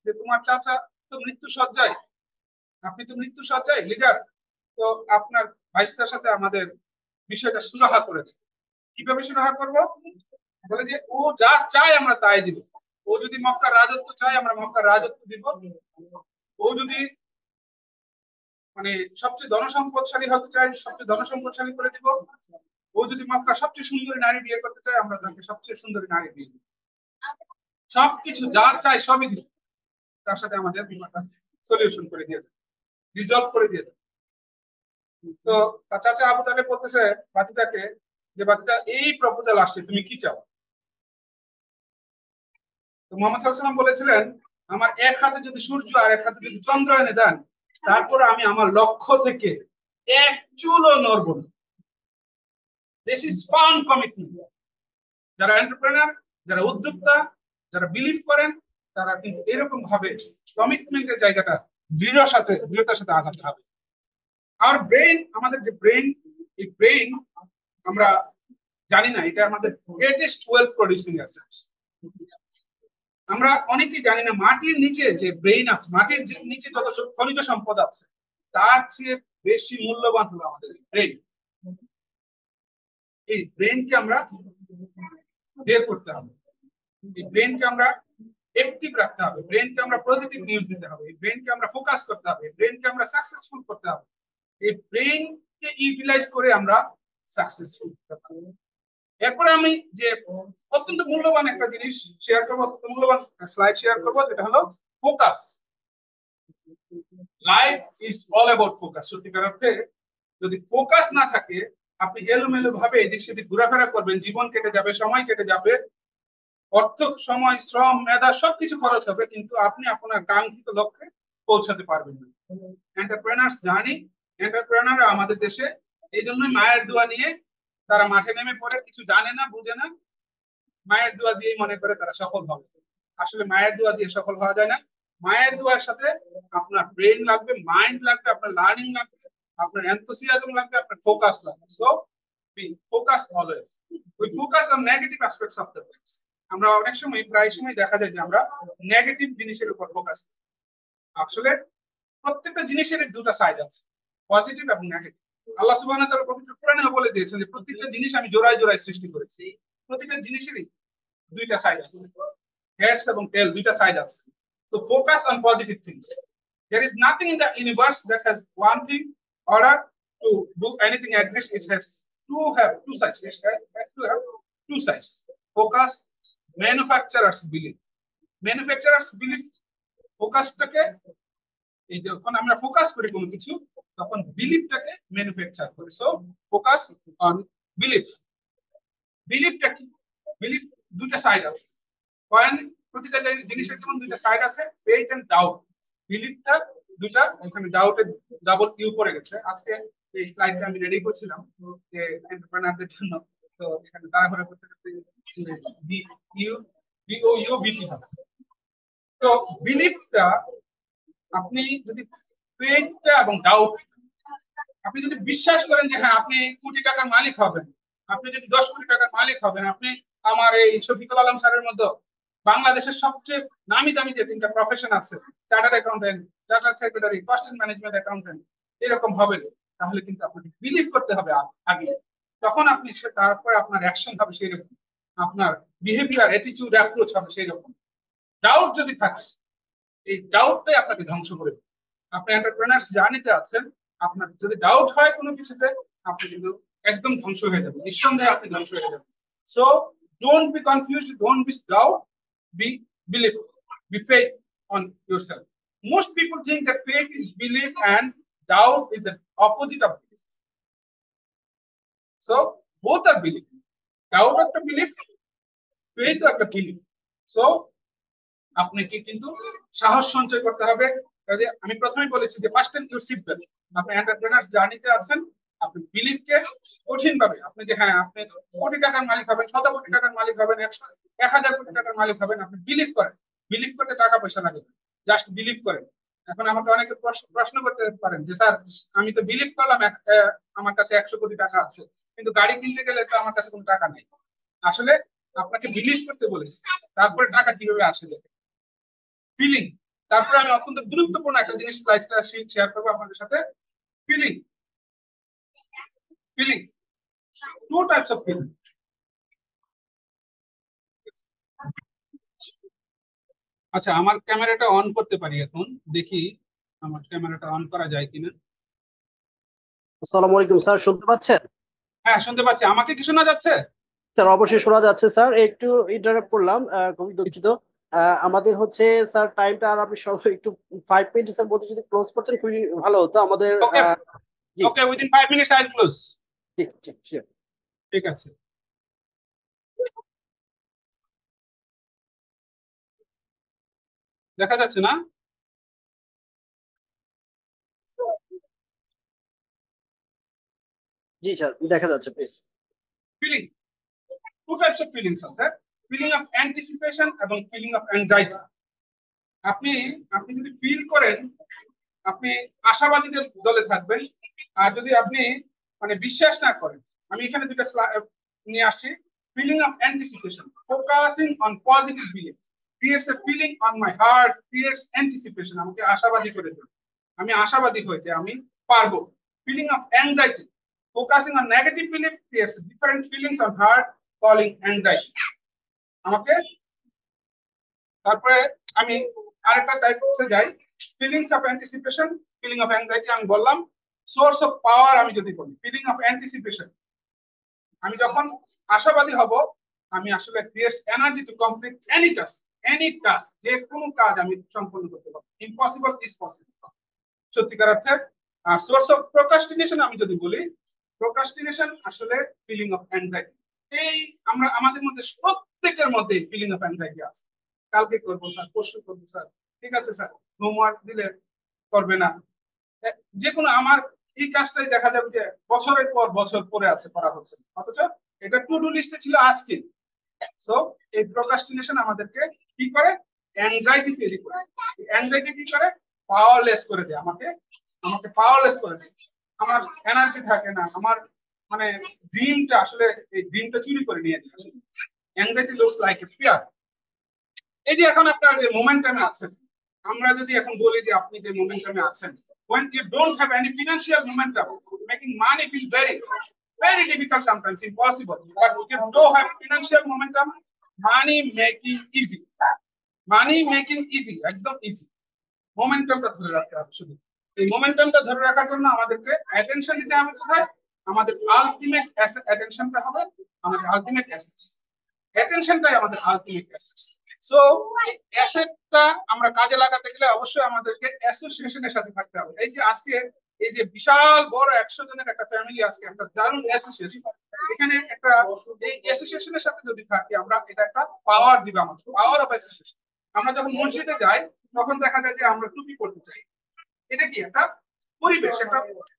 যে তোমার চাচা তো মৃত্যু সজ্জায়, আপনি তো মৃত্যু সজ্জায় লিডার, তো আপনার ভাইস্তার সাথে আমাদের বিষয়টা সুরাহা করে দেন। কিভাবে সুরাহা করব? বলে যে ও যা চায় আমরা তাই দিব। ও যদি মক্কার রাজত্ব চায় আমরা মক্কার রাজত্ব দিব। ও যদি মানে সবচেয়ে ধনসম্পদশালী হতে চায় সবচেয়ে ধনসম্পদশালী করে দিব। ও যদি মক্কার সবচেয়ে সুন্দরী নারী বিয়ে করতে চায় আমরা তাকে সবচেয়ে সুন্দরী নারী বিয়ে দিব। সবকিছু যা চাই সবই দিব। তার সাথে আমাদের বিমানটা সলিউশন করে দিয়ে দেয়, রিজলভ করে দিয়ে দেয়। তো তার চাচা আবু তালেব বলতেছে বাতিজাকে যে বাতিজা এই প্রপোজাল আসছে, তুমি কি চাও? তো মুহাম্মদ সাল্লাল্লাহু আলাইহি ওয়াসাল্লাম বলেছিলেন আমার এক হাতে যদি সূর্য আর এক হাতে যদি চন্দ্র এনে দেন তারপর আমি আমার লক্ষ্য থেকে এক চুলও নড়ব না। This is farm commitment. যারা এন্টারপ্রেনার, যারা উদ্যোক্তা, যারা বিলিভ করেন তারা কিন্তু এরকম ভাবে কমিটমেন্টের জায়গাটা দৃঢ়তার সাথে আগাতে হবে। আর ব্রেন, আমাদের যে ব্রেন, এই ব্রেন আমরা জানি না এটা আমাদের গ্রেটেস্ট ওয়েলথ প্রডিউসিং অ্যাসেটস। আমরা অনেকেই জানি না মাটির নিচে যে ব্রেন আছে, মাটির নিচে যত খনিজ সম্পদ আছে তার চেয়ে বেশি মূল্যবান হলো আমাদের ব্রেন। এই ব্রেনকে আমরা বের করতে হবে, এই ব্রেনকে আমরা অ্যাক্টিভ রাখতে হবে, ব্রেনকে আমরা পজিটিভ নিউজ দিতে হবে, এই ব্রেনকে আমরা ফোকাস করতে হবে, ব্রেনকে আমরা সাকসেসফুল করতে হবে। এই ব্রেনকে ইউটিলাইজ করে আমরা সাকসেসফুল করতে হবে। এরপরে আমি যে অত্যন্ত মূল্যবান একটা জিনিস শেয়ার করবো, অত্যন্ত মূল্যবান স্লাইড শেয়ার করবো, যেটা হলো focus. Life is all about focus. সত্যিকার অর্থে যদি ফোকাস না থাকে আপনি এলোমেলো ভাবে এদিক সেদিক ঘোরাফেরা করবেন, জীবন কেটে যাবে, সময় কেটে যাবে, অর্থ, সময়, শ্রম, মেধা সবকিছু খরচ হবে, কিন্তু আপনি আপনার কাঙ্ক্ষিত লক্ষ্যে পৌঁছাতে পারবেন না। এন্টারপ্রেনার্স জার্নি, এন্টারপ্রেনাররা আমাদের দেশে এই জন্যই মায়ের দোয়া নিয়ে তারা মাঠে নেমে পড়ে, কিছু জানে না, বুঝে না, মায়ের দোয়া দিয়ে মনে করে তারা সফল হবে। আসলে মায়ের দোয়া দিয়ে সফল হওয়া যায় না। মায়ের দোয়ার সাথে আপনার ব্রেন লাগবে, মাইন্ড লাগবে, আপনার লার্নিং লাগবে, আপনার এনথুসিয়াজম লাগবে, আপনার ফোকাস লাগবে। So be focus always. We focus on negative aspects of the things. আমরা অনেক সময় প্রায় সময় দেখা যায় যে আমরা নেগেটিভ জিনিসের উপর ফোকাস করি। আসলে প্রত্যেকটা জিনিসের দুটো সাইড আছে, পজিটিভ এবং নেগেটিভ। আল্লাহ সুবহানাহু ওয়া তাআলা পবিত্র কোরআনে বলে দিয়েছেন যে প্রত্যেকটা জিনিস আমি জোড়ায় জোড়ায় সৃষ্টি করেছি। প্রত্যেকটা জিনিসেরই দুইটা সাইড আছে, হেডস এবং টেল দুইটা সাইড আছে। তো focus on positive things. There is nothing in the universe that has one thing. Order to do anything exist, it has to have two sides. It has to have two sides. Focus, manufacturers belief. Manufacturers belief ফোকাসটাকে, এই যখন আমরা ফোকাস করি কোনো কিছু তখন বিলিফটাকে ম্যানুফ্যাকচার করি। So focus on belief. বিলিফটা কি? বিলিফ দুটো সাইড আছে, কয়েন প্রতিটা জিনিসের যেমন দুটো সাইড আছে, ফেইথ এন্ড ডাউট। বিলিফটা দুটা, এখানে ডাউটের ডাবল ইউ পড়ে গেছে। আজকে এই স্লাইডটা আমি রেডি করছিলাম যে এন্টারপ্রেনারদের জন্য, তো এখানে তাড়াহুড়ো করতে করতে B U B O U BT হবে। তো বিলিফটা আপনি যদি ফেইথটা এবং ডাউট, আপনি যদি বিশ্বাস করেন যে হ্যাঁ আপনি কোটি টাকার মালিক হবেন, আপনি যদি 10 কোটি টাকার মালিক হবেন, আপনি আমার এই শফিকুল আলম স্যারের মধ্যে বাংলাদেশের সবচেয়ে নামি দামি যে 3টা প্রফেশন আছে, chartered accountant, chartered secretary, cost and management accountant, এরকম হবেন, তাহলে কিন্তু আপনাকে বিলিভ করতে হবে আগে, তখন আপনি তারপরে আপনার অ্যাকশন হবে সেই রকম, আপনার বিহেভিয়ার, অ্যাটিটিউড, অ্যাপ্রোচ হবে সেই রকম। ডাউট যদি থাকে, এই ডাউটটাই আপনাকে ধ্বংস করে দেবে। আপনি এন্টারপ্রেনার্স জার্নিতে আছেন, আপনার যদি ডাউট হয় কোনো কিছুতে, আপনি কিন্তু একদম ধ্বংস হয়ে যাবেন, নিঃসন্দেহে আপনি ধ্বংস হয়ে যাবেন। So don't be confused, don't be doubt, be believe, be faith on yourself. Most people think that faith is belief and doubt is the opposite of belief. So both are belief. Doubt একটা belief, faith একটা belief. So আপনাকে কিন্তু সাহস সঞ্চয় করতে হবে। আমি প্রথমেই বলেছি যে fasten your seat belt. আপনি এন্টারপ্রেনার্স জার্নিতে আছেন, আপনি বিলিফকে কঠিন ভাবে, আপনি যে হ্যাঁ আপনি কোটি টাকার মালিক হবেন, 100 কোটি টাকার মালিক হবেন, 1000 কোটি টাকার মালিক হবেন, আপনি বিলিভ করেন। বিলিভ করতে টাকা পয়সা লাগে, জাস্ট বিলিভ করেন। এখন আমাকে অনেকে প্রশ্ন করতে পারেন যে স্যার আমি তো বিলিভ করলাম আমার কাছে 100 কোটি টাকা আছে, কিন্তু গাড়ি কিনতে গেলে তো আমার কাছে কোনো টাকা নেই। আসলে আপনাকে বিলিভ করতে বলেছি, তারপরে টাকা কিভাবে আসে দেখে ফিলিং। তারপরে আমি অত্যন্ত গুরুত্বপূর্ণ একটা জিনিস স্লাইডটা শেয়ার করবো আপনাদের সাথে, feeling. Feeling, two types of feeling. আচ্ছা, আমার ক্যামেরাটা অন করতে পারি এখন, দেখি আমার ক্যামেরাটা অন করা যায় কিনা। আসসালামু আলাইকুম স্যার, শুনতে পাচ্ছেন? হ্যাঁ শুনতে পাচ্ছি, আমাকে কি শোনা যাচ্ছে? স্যার অবশ্যই শোনা যাচ্ছে স্যার। একটু ইন্টারাপ্ট করলাম, খুবই দুঃখিত। আমাদের হচ্ছে স্যার টাইমটা আর আপনি সব একটু 5 মিনিটের মধ্যে যদি ক্লোজ করতেন খুবই ভালো হতো আমাদের। Okay ji okay, within 5 minutes I will close. ঠিক ঠিক sure। ঠিক আছে। দেখা যাচ্ছে না? জি স্যার দেখা যাচ্ছে, please. Feeling, two types of feelings আছে, ফিলিং অফ অ্যান্টিসিপেশন এবং ফিলিং অফ অ্যাংজাইটি। আপনি আপনি যদি ফিল করেন, আপনি আশাবাদীদের দলে থাকবেন। আর যদি আপনি মানে বিশ্বাস না করেন, আমি এখানে দুটো নিয়ে আসছি। Feeling of anticipation, focusing on positive belief creates a feeling on my heart, creates anticipation, আমাকে আশাবাদী করে দেবে, আমি আশাবাদী হই যে আমি পারবো। Feeling of anxiety, focusing on negative belief creates different feelings on heart, calling anxiety আমাকে। তারপরে আমি আরেকটা টাইপ হচ্ছে যাই, feelings of anticipation, feeling of anxiety আমি বললাম। সোর্স অফ পাওয়ার আমি যদি বলি, ফিলিং অফ অ্যান্টিসিপেশন, আমি যখন আশাবাদী হব, আমি আসলে creates energy to complete any task, যে কোনো কাজ আমি সম্পন্ন করতে পারবো। ইম্পসিবল ইজ পসিবল, সত্যিকার অর্থে। আর সোর্স অফ প্রোক্রাস্টিনেশন আমি যদি বলি, প্রোক্রাস্টিনেশন আসলে ফিলিং অফ অ্যাংজাইটি। এই আমরা আমাদের মধ্যে প্রত্যেকের মধ্যে ফিলিং অফ অ্যাংজাইটি আছে। কালকে করবো স্যার, পরশু করবো স্যার, ঠিক আছে স্যার, হোমওয়ার্ক দিলে করবে না, যে কোনো আমার এই কাজটাই দেখা যাবে যে বছরের পর বছর পরে আছে, করা হচ্ছে, অথচ এটা টু ডু লিস্টে ছিল আজকে। সো এই প্রোক্রাস্টিনেশন আমাদেরকে কি করে, অ্যাংজাইটি তৈরি করে। অ্যাংজাইটি কি করে, পাওয়ারলেস করে দেয়, আমাকে পাওয়ারলেস করে দেয়। আমার এনার্জি থাকে না, আমার মানে ড্রিমটা আসলে এই ড্রিমটা চুরি করে নিয়ে যায়। Anxiety looks like a fear. এই যে এখন আপনার যে মোমেন্টামে আছেন, আমরা যদি এখন বলি যে আপনি যে মোমেন্টামে আছেন, when you don't have any financial momentum, making money feel very difficult, sometimes impossible. But if you don't have financial momentum, money making easy, একদম ইজি। মোমেন্টামটা ধরে রাখতে হবে। শুধু এই মোমেন্টামটা ধরে রাখার জন্য আমাদেরকে অ্যাটেনশন দিতে হবে কোথায়, আমাদের আলটিমেট অ্যাটেনশনটা হবে আমাদের আলটিমেট অ্যাসেটস। অ্যাটেনশনটাই আমাদের আলটিমেট অ্যাসেটস। সো এই অ্যাসেটটা আমরা কাজে লাগাতে গেলে অবশ্যই আমাদেরকে অ্যাসোসিয়েশনের সাথে থাকতে হবে। এই যে আজকে এই যে বিশাল বড় 100 জনের একটা ফ্যামিলি, আজকে একটা দারুণ অ্যাসোসিয়েশন, এখানে একটা এই অ্যাসোসিয়েশনের সাথে যদি থাকি আমরা, এটা একটা পাওয়ার দিবে আমাদের, পাওয়ার অফ অ্যাসোসিয়েশন। আমরা যখন মসজিদে যাই তখন দেখা যায় যে আমরা টুপি পরতে চাই, এটা কি একটা পরিবেশ, একটা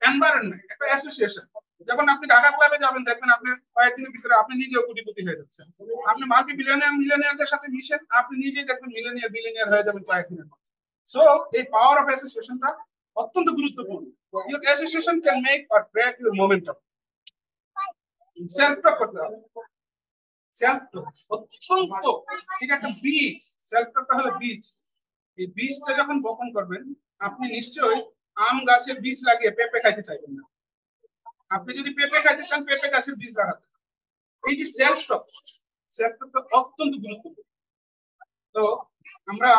এনভায়রনমেন্ট, একটা অ্যাসোসিয়েশন। যখন আপনি ঢাকা ক্লাবে যাবেন, দেখবেন আপনি কয়েকদিনের ভিতরে আপনি নিজেও কোটিপতি হয়ে যাচ্ছেন। আপনি মাল্টি মিলিয়নিয়ারদের সাথে মিশেন, আপনি নিজেই দেখবেন বিলিয়নিয়ার হয়ে যাবেন কয়েকদিনের মধ্যে। সো এই পাওয়ার অফ অ্যাসোসিয়েশনটা অত্যন্ত গুরুত্বপূর্ণ। Your association can make or break your momentum. Self talk করতে হবে। সেলফ টক অত্যন্ত, এটা একটা বীজ। সেলফ টকটা হলো বীজ। এই বীজটা যখন বপন করবেন, আপনি নিশ্চয়ই আম গাছের বীজ লাগিয়ে পেঁপে খাইতে চাইবেন না। আপনি যদি পেঁপে খাইতে চান, পেঁপে গাছের বীজ লাগাতে হবে। এই যে সেলফ টক, সেলফ টকটা অত্যন্ত গুরুত্বপূর্ণ। তো আমরা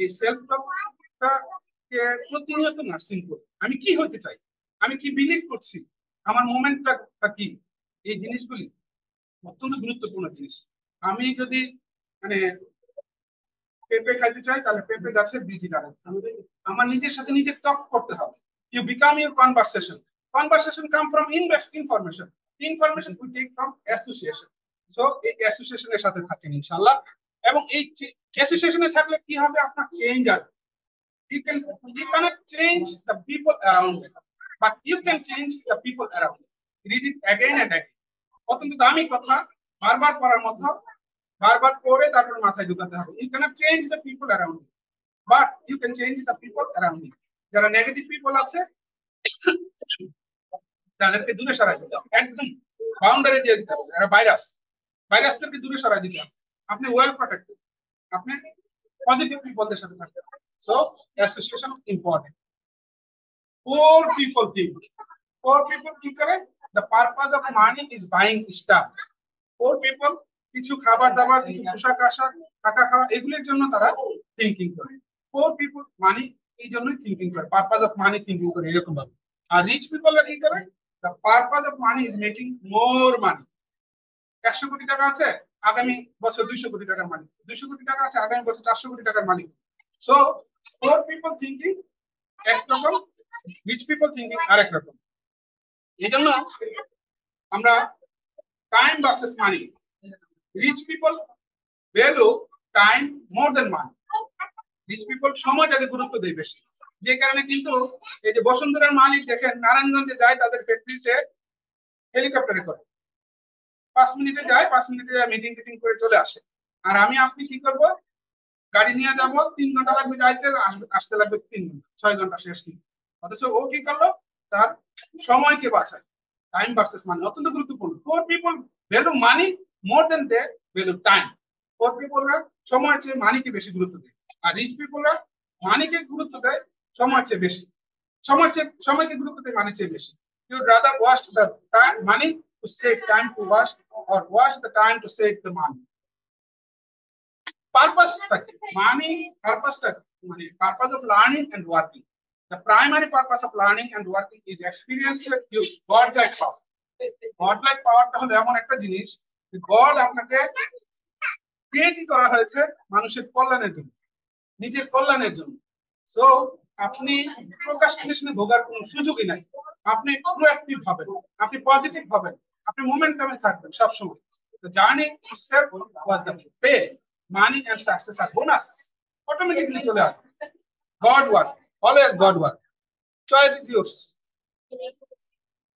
এই সেলফ টকটাকে প্রতিনিয়ত নার্সিং করি। আমি কি হতে চাই, আমি কি বিলিভ করছি, আমার মোমেন্টটা কি, এই জিনিসগুলি অত্যন্ত গুরুত্বপূর্ণ জিনিস। আমি যদি মানে পেঁপে খাইতে চাই, তাহলে পেঁপে গাছের বীজ লাগাতে হবে। আমার নিজের সাথে নিজের তক করতে হবে। You become your conversation. Conversation come from information. Information we take from association. So এই অ্যাসোসিয়েশনের সাথে থাকেন ইনশাআল্লাহ। এবং এই অ্যাসোসিয়েশনে থাকলে কি হবে, আপনার চেঞ্জ আসবে। You cannot change the people around you, but you can change the people around you. Read it again and again. অত্যন্ত দামি কথা, বারবার পড়ার মতো, বারবার পড়ে তারপর মাথায় ঢুকাতে হবে। You cannot change the people around you, but you can change the people around you. যারা নেগেটিভ পিপল আছে তাদেরকে দূরে সরাই দিতে হবে, একদম বাউন্ডারি দিয়ে দিতে হবে। যারা ভাইরাসদেরকে দূরে সরাই দিতে হবে। আপনি ওয়েল প্রোটেক্টেড, আপনি পজিটিভ পিপলদের সাথে থাকতে হবে। So association important. Poor people think. Poor people কি করে? The purpose of money is buying stuff. Poor people কিছু খাবার দাবার, কিছু পোশাক আশাক, টাকা খাওয়া, এগুলোর জন্য তারা থিঙ্কিং করে। Poor people মানি এই জন্যই থিঙ্কিং করে, পারপাস অফ মানি থিঙ্কিং করে এরকম ভাবে। আর রিচ পিপলরা কি করে? The purpose of money is making more money. 100 কোটি টাকা আছে, আগামী বছর 200 কোটি টাকার মালিক। 200 কোটি টাকা আছে, আগামী বছর 400 কোটি টাকার মালিক। সো poor people thinking একরকম, রিচ পিপল থিঙ্কিং আরেক রকম। এই জন্য আমরা time versus money, rich people value time more than money. Rich people সময়টাকে গুরুত্ব দেয় বেশি, যে কারণে কিন্তু এই যে বসুন্ধরার মালিক দেখেন নারায়ণগঞ্জে যায় তাদের ফ্যাক্টরিতে হেলিকপ্টারে করে, 5 মিনিটে যায়, 5 মিনিটে মিটিং টিটিং করে চলে আসে। আর আমি আপনি কি করব, গাড়ি নিয়ে যাব, 3 ঘন্টা লাগবে যাইতে, আসতে লাগবে 3 ঘন্টা, 6 ঘন্টা শেষ। কিন্তু অথচ ও কি করলো, তার সময়কে বাঁচায়। টাইম ভার্সেস মানি অত্যন্ত গুরুত্বপূর্ণ। পোর পিপল ভ্যালু মানি মোর দেন দে ভ্যালু টাইম। পোর পিপলরা সময়ের চেয়ে মানিকে বেশি গুরুত্ব দেয়, আর রিচ পিপলরা মানিকে গুরুত্ব দেয় সময়ের চেয়ে বেশি। সময়কে গুরুত্ব দেয় মানির চেয়ে বেশি। You rather waste the time money to save time to waste, or waste the time to save the money. পারপাসটা কি? মানি পারপাসটা মানে purpose of learning and working. The primary purpose of learning and working is experience your God-like power. God-like powerটা হলো এমন একটা জিনিস, যে গড আপনাকে ক্রিয়েটই করা হয়েছে মানুষের কল্যাণের জন্য, নিজের কল্যাণের জন্য। সো আপনি প্রোক্রাস্টিনেশনে ভোগার কোনো সুযোগই নাই। আপনি প্রোঅ্যাক্টিভ হবেন, আপনি পজিটিভ হবেন, আপনি মোমেন্টামে থাকবেন সবসময়। The journey itself was the pay. Money and success are bonuses. Automatically চলে আসবে। God work, always God work. Choice is yours.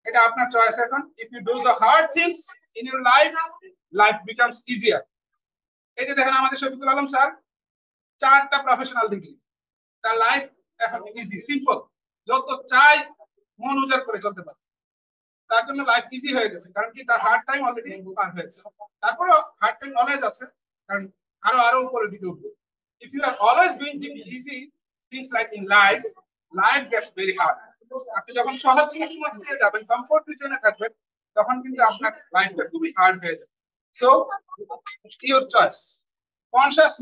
এটা আপনার চয়েস এখন। If you do the hard things in your life, life becomes easier. এই যে দেখেন আমাদের শফিকুল আলম স্যার 4টা প্রফেশনাল ডিগ্রি, তার লাইফ এখন ইজি, সিম্পল, যত চাই মন উজাড় করে চলতে পারে। তার জন্য লাইফ ইজি হয়ে গেছে, কারণ কি তার হার্ড টাইম অলরেডি পার হয়েছে। তারপরেও হার্ড টাইম অলওয়েজ আছে, কারণ আরো উপরের দিকে উঠবে। If you are always doing things easy, things like in life gets very hard. আপনি যখন সহজ জিনিসের মধ্যে দিয়ে যাবেন, কমফোর্ট জোনে থাকবেন, তখন কিন্তু আপনার লাইফটা খুবই হার্ড হয়ে যাবে। So your choice. Conscious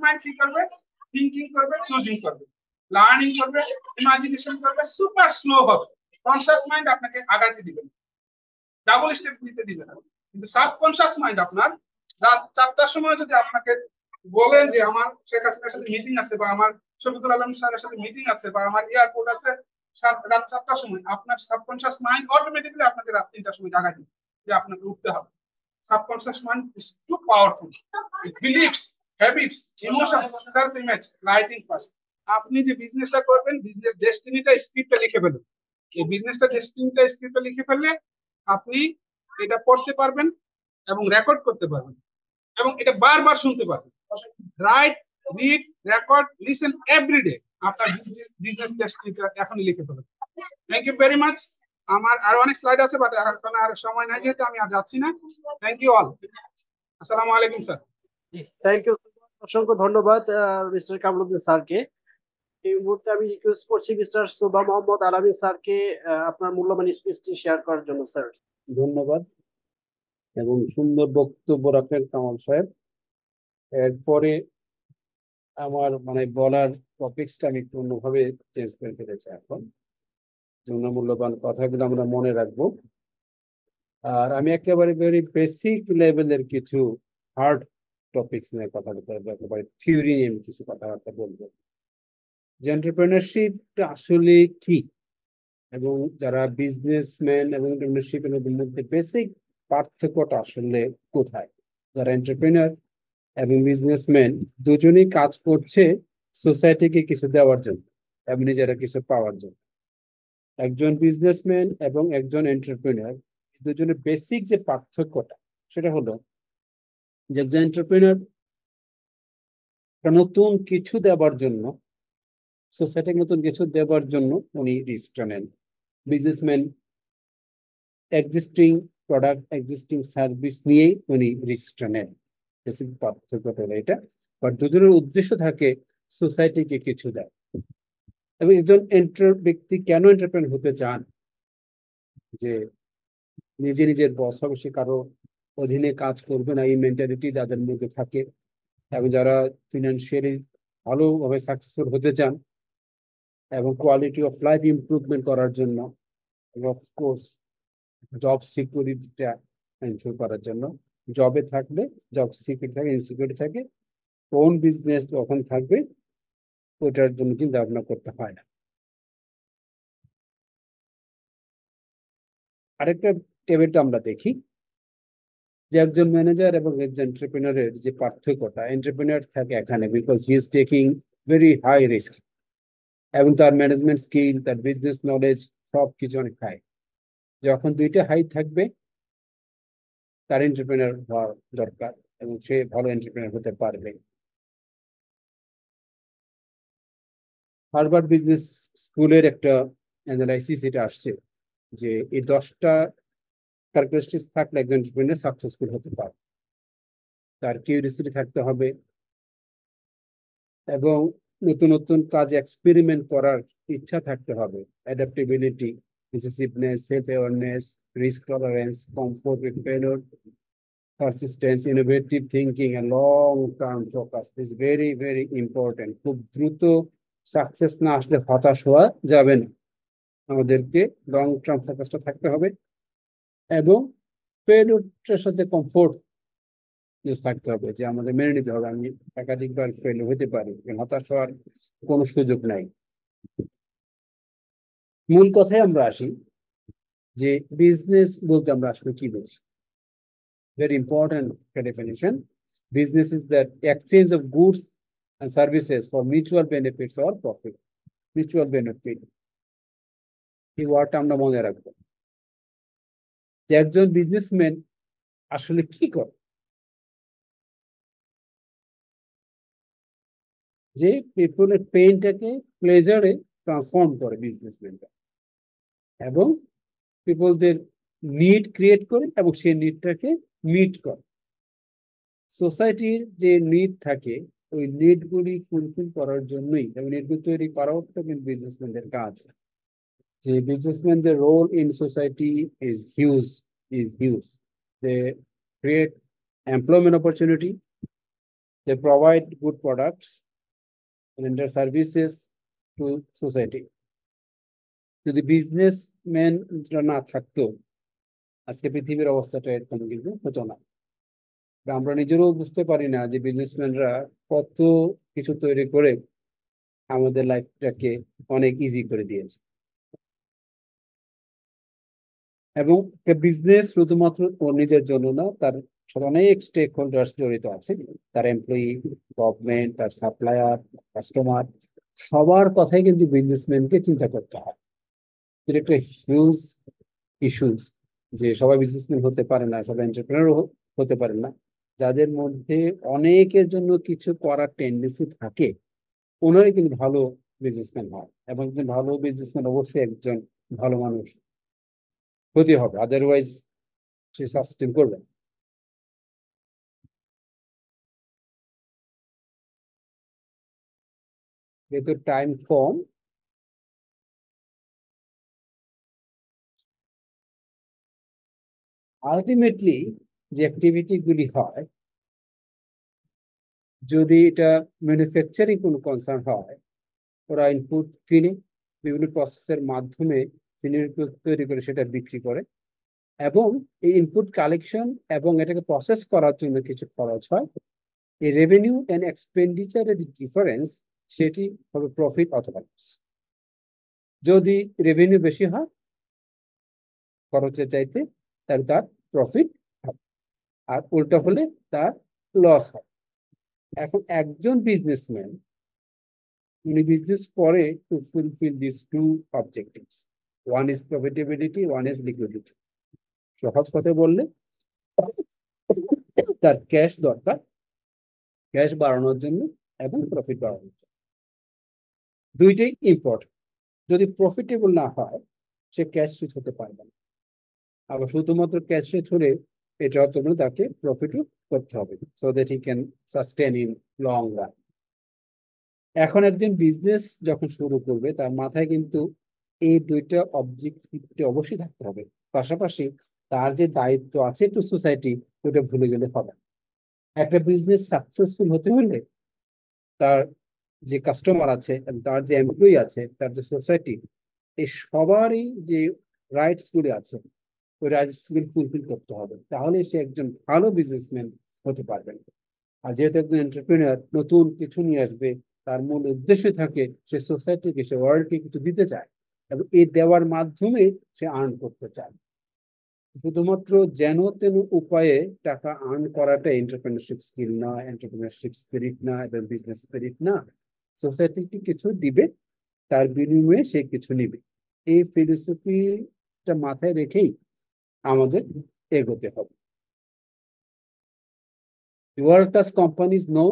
mind কি করবে? থিঙ্কিং করবে, চুজিং করবে, লার্নিং করবে, ইমাজিনেশন করবে, সুপার স্লো হবে। কনশাস মাইন্ড আপনাকে আগাইতে দিবে না, ডাবল স্টেপ নিতে দিবে না। কিন্তু সাবকনশাস মাইন্ড আপনার রাত 4টার সময় যদি আপনাকে বলেন যে আমার শেখ হাসিনার সাথে মিটিং আছে, বা আমার শফিকুল আলম স্যারের সাথে মিটিং আছে, বা আমার এয়ারপোর্ট আছে রাত 4টার সময়, আপনার সাবকনশাস মাইন্ড অটোমেটিক্যালি আপনাকে রাত 3টার সময় জাগাই দিবে যে আপনাকে উঠতে হবে। Subconscious mind is too powerful. It believes, habits, emotions, self-image, lighting first. আপনি যে বিজনেসটা করবেন, বিজনেস ডেস্টিনিটা স্ক্রিপ্টে লিখে ফেলুন। এই বিজনেসটা ডেস্টিনিটা স্ক্রিপ্টে লিখে ফেললে আপনি এটা পড়তে পারবেন এবং রেকর্ড করতে পারবেন, এবং এটা বারবার শুনতে পারবেন। Write, read, record, listen every day. আপনার বিজনেস ডেস্টিনিটা এখনই লিখে ফেলুন। Thank you very much. আমার আরো অনেক স্লাইড আছে, বাট এখন আর সময় নাই যেহেতু আমি আর যাচ্ছি না। Thank you all. আসসালামু আলাইকুম স্যার। থ্যাংক ইউ, অসংখ্য ধন্যবাদ মিস্টার কামরুদ্দিন স্যারকে। এই মুহূর্তে আমি রিকোয়েস্ট করছি মিস্টার সুবা মোহাম্মদ আলামিন স্যারকে আপনার মূল্যবান স্পিচটি শেয়ার করার জন্য স্যার। ধন্যবাদ এবং সুন্দর বক্তব্য রাখলেন কামাল সাহেব। এরপরে আমার বলার টপিকসটা আমি একটু অন্যভাবে চেঞ্জ করে ফেলেছি এখন, জন্য মূল্যবান কথাগুলো আমরা মনে রাখবো। আর আমি একেবারে ভেরি বেসিক লেভেলের কিছু হার্ড টপিকস নিয়ে কথা বলতে হবে, একেবারে থিওরি নিয়ে আমি কিছু কথাবার্তা বলবো যে এন্টারপ্রেনারশিপটা আসলে কি, এবং যারা বিজনেসম্যান এবং এন্টারপ্রেনারশিপের মধ্যে বেসিক পার্থক্যটা আসলে কোথায়। যারা এন্টারপ্রেনার এবং বিজনেসম্যান দুজনেই কাজ করছে সোসাইটিকে কিছু দেওয়ার জন্য এবং নিজেরা কিছু পাওয়ার জন্য। একজন বিজনেসম্যান এবং একজন এন্টারপ্রেনার দুজনের বেসিক যে পার্থক্যটা সেটা হলো যে একজন এন্টারপ্রেনার নতুন কিছু দেওয়ার জন্য, সোসাইটিকে নতুন কিছু দেওয়ার জন্য উনি রিস্কটা নেন। Businessman existing product, existing service নিয়েই উনি রিস্কটা নেন। বেসিক পার্থক্যটা হলো এটা। বাট দুজনের উদ্দেশ্য থাকে সোসাইটিকে কিছু দেয়। এবং একজন ব্যক্তি কেন এন্টারপ্রেনার হতে চান, যে নিজের বস হবে, সে কারো অধীনে কাজ করবে না, এই মেন্টালিটি যাদের মধ্যে থাকে, এবং যারা ফিনান্সিয়ালি ভালোভাবে সাকসেসফুল হতে চান এবং কোয়ালিটি অফ লাইফ ইমপ্রুভমেন্ট করার জন্য, অফকোর্স জব সিকিউরিটিটা এনশিওর করার জন্য। জবে থাকলে জব সিকিউরিটি থাকে, ইনসিকিউরিটি থাকে, কোন বিজনেস যখন থাকবে ওটার জন্য চিন্তা ভাবনা করতে হয় না। আরেকটা টেবিলটা আমরা দেখি যে একজন ম্যানেজার এবং একজন এন্টারপ্রেনারের যে পার্থক্যটা, এন্টারপ্রেনার থাকে এখানে because he is taking very high risk, এবং তার ম্যানেজমেন্ট স্কিল, তার বিজনেস নলেজ সব কিছু অনেক হাই। যখন দুইটা হাই থাকবে তার এন্টারপ্রেনার হওয়া দরকার এবং সে ভালো এন্টারপ্রেনার হতে পারবে। হার্ভার্ড বিজনেস স্কুলের একটা অ্যানালাইসিস এটা আসছে যে এই 10টা ক্যারেক্টারিস্টিক্স থাকলে একজন এন্টারপ্রেনার সাকসেসফুল হতে পারে। তার কিউরিওসিটি থাকতে হবে এবং নতুন নতুন কাজ এক্সপেরিমেন্ট করার ইচ্ছা থাকতে হবে। Adaptability, decisiveness, self awareness, risk tolerance, comfort with failure, persistence, innovative thinking and long term focus is very very important. খুব দ্রুত সাকসেস না আসলে হতাশ হওয়া যাবে না, আমাদেরকে লং টার্ম ফোকাসটা থাকতে হবে এবং ফেলিওরের সাথে কমফোর্ট থাকতে হবে, যে আমাদের মেনে নিতে হবে আমি একাধিকবার ফেল হতে পারি, হতাশ হওয়ার কোনো সুযোগ নাই। মূল কথায় আমরা আসি যে বিজনেস বলতে আমরা আসলে কি বুঝি। Very important definition. Business is the exchange of goods and services for mutual benefits or profit. Mutual benefit, এই ওয়ার্ডটা আমরা মনে রাখবো যে একজন বিজনেসম্যান আসলে কি করে। যে পিপলের পেইনটাকে প্লেজারে ট্রান্সফর্ম করে বিজনেসম্যানটা, এবং পিপলদের নিড ক্রিয়েট করে এবং সেই নিডটাকে মিট করে। সোসাইটির যে নিড থাকে ওই নিডগুলি ফুলফিল করার জন্যই, এবং নিডগুলি তৈরি করাও কিন্তু বিজনেসম্যানদের কাজ। যে বিজনেসম্যানদের role in society is huge. They create employment opportunity, they provide good products and their services to society. যদি বিজনেসম্যান না থাকতো আজকে পৃথিবীর অবস্থাটা এরকম কিন্তু হতো না। আমরা নিজেরও বুঝতে পারি না যে বিজনেসম্যানরা কত কিছু তৈরি করে আমাদের লাইফটাকে অনেক ইজি করে দিয়েছে। এবং বিজনেস শুধুমাত্র ওর নিজের জন্য না, তার সাথে অনেক স্টেক হোল্ডার্স জড়িত আছে, তার এমপ্লয়ি, গভর্নমেন্ট, তার সাপ্লায়ার, কাস্টমার, সবার কথাই কিন্তু বিজনেসম্যানকে চিন্তা করতে হয়। এটা একটা হিউজ ইস্যুস যে সবাই বিজনেসম্যান হতে পারে না, সবাই এন্টারপ্রেনার হতে পারে না। যাদের মধ্যে অনেকের জন্য কিছু করার টেন্ডেন্সি থাকে ওনারাই কিন্তু ভালো বিজনেসম্যান হয়, এবং একজন ভালো বিজনেসম্যান অবশ্যই একজন ভালো মানুষ। ক্ষতি হবে, আদারওয়াইজ সে সাস্টেন করবে না। যেহেতু টাইম কম, আলটিমেটলি যে অ্যাক্টিভিটি গুলি হয়, যদি এটা ম্যানুফ্যাকচারিং কোনো কনসার্ন হয়, ওরা ইনপুট কিনে বিভিন্ন প্রসেসের মাধ্যমে তৈরি করে সেটা বিক্রি করে, এবং এই ইনপুট কালেকশন এবং এটাকে প্রসেস করার জন্য কিছু খরচ হয়। এই রেভিনিউ অ্যান্ড এক্সপেন্ডিচারের যে ডিফারেন্স, সেটি হবে প্রফিট অথবা লস। যদি রেভিনিউ বেশি হয় খরচের চাইতে, তাহলে তার প্রফিট হবে, আর উল্টা হলে তার লস হয়। এখন একজন বিজনেসম্যান উনি বিজনেস করে to fulfil this two objectives, one is profitability, one is liquidity. সহজ কথায় বললে তার ক্যাশ দরকার, ক্যাশ বাড়ানোর জন্য এবং প্রফিট বাড়ানোর জন্য, দুইটাই ইম্পর্টেন্ট। যদি প্রফিটেবল না হয়, সে ক্যাশ রিচ হতে পারবে না। আবার শুধুমাত্র ক্যাশ রিচ হলে এটা হতে পারে তাকে প্রফিটও করতে হবে, so that he can sustain in long run. এখন একদিন বিজনেস যখন শুরু করবে, তার মাথায় কিন্তু এই দুইটা অবজেক্টিভ অবশ্যই থাকতে হবে। পাশাপাশি তার যে দায়িত্ব আছে টু সোসাইটি, ওটা ভুলে গেলে হবে না। একটা বিজনেস সাকসেসফুল হতে হলে তার যে কাস্টমার আছে, তার যে এমপ্লয়ি আছে, তার যে সোসাইটি, এই সবারই যে রাইটস গুলি আছে, ওই রাইটস গুলি ফুলফিল করতে হবে, তাহলে সে একজন ভালো বিজনেসম্যান হতে পারবেন। আর যেহেতু একজন এন্টারপ্রেনার নতুন কিছু নিয়ে আসবে, তার মূল উদ্দেশ্য থাকে সে সোসাইটিকে, সে ওয়ার্ল্ডকে কিছু দিতে চায়, এবং এই দেওয়ার মাধ্যমে সে আর্ন করতে চায়। শুধুমাত্র যেন তেন উপায়ে টাকা আর্ন করাটা এন্টারপ্রেনারশিপ স্কিল না, এন্টারপ্রেনারশিপ স্পিরিট না, এবং বিজনেস স্পিরিট না। সোসাইটিকে কিছু দিবে, তার বিনিময়ে সে কিছু নিবে। এই ফিলোসফিটা মাথায় রেখেই আমাদের এগোতে হবে। World-class companies know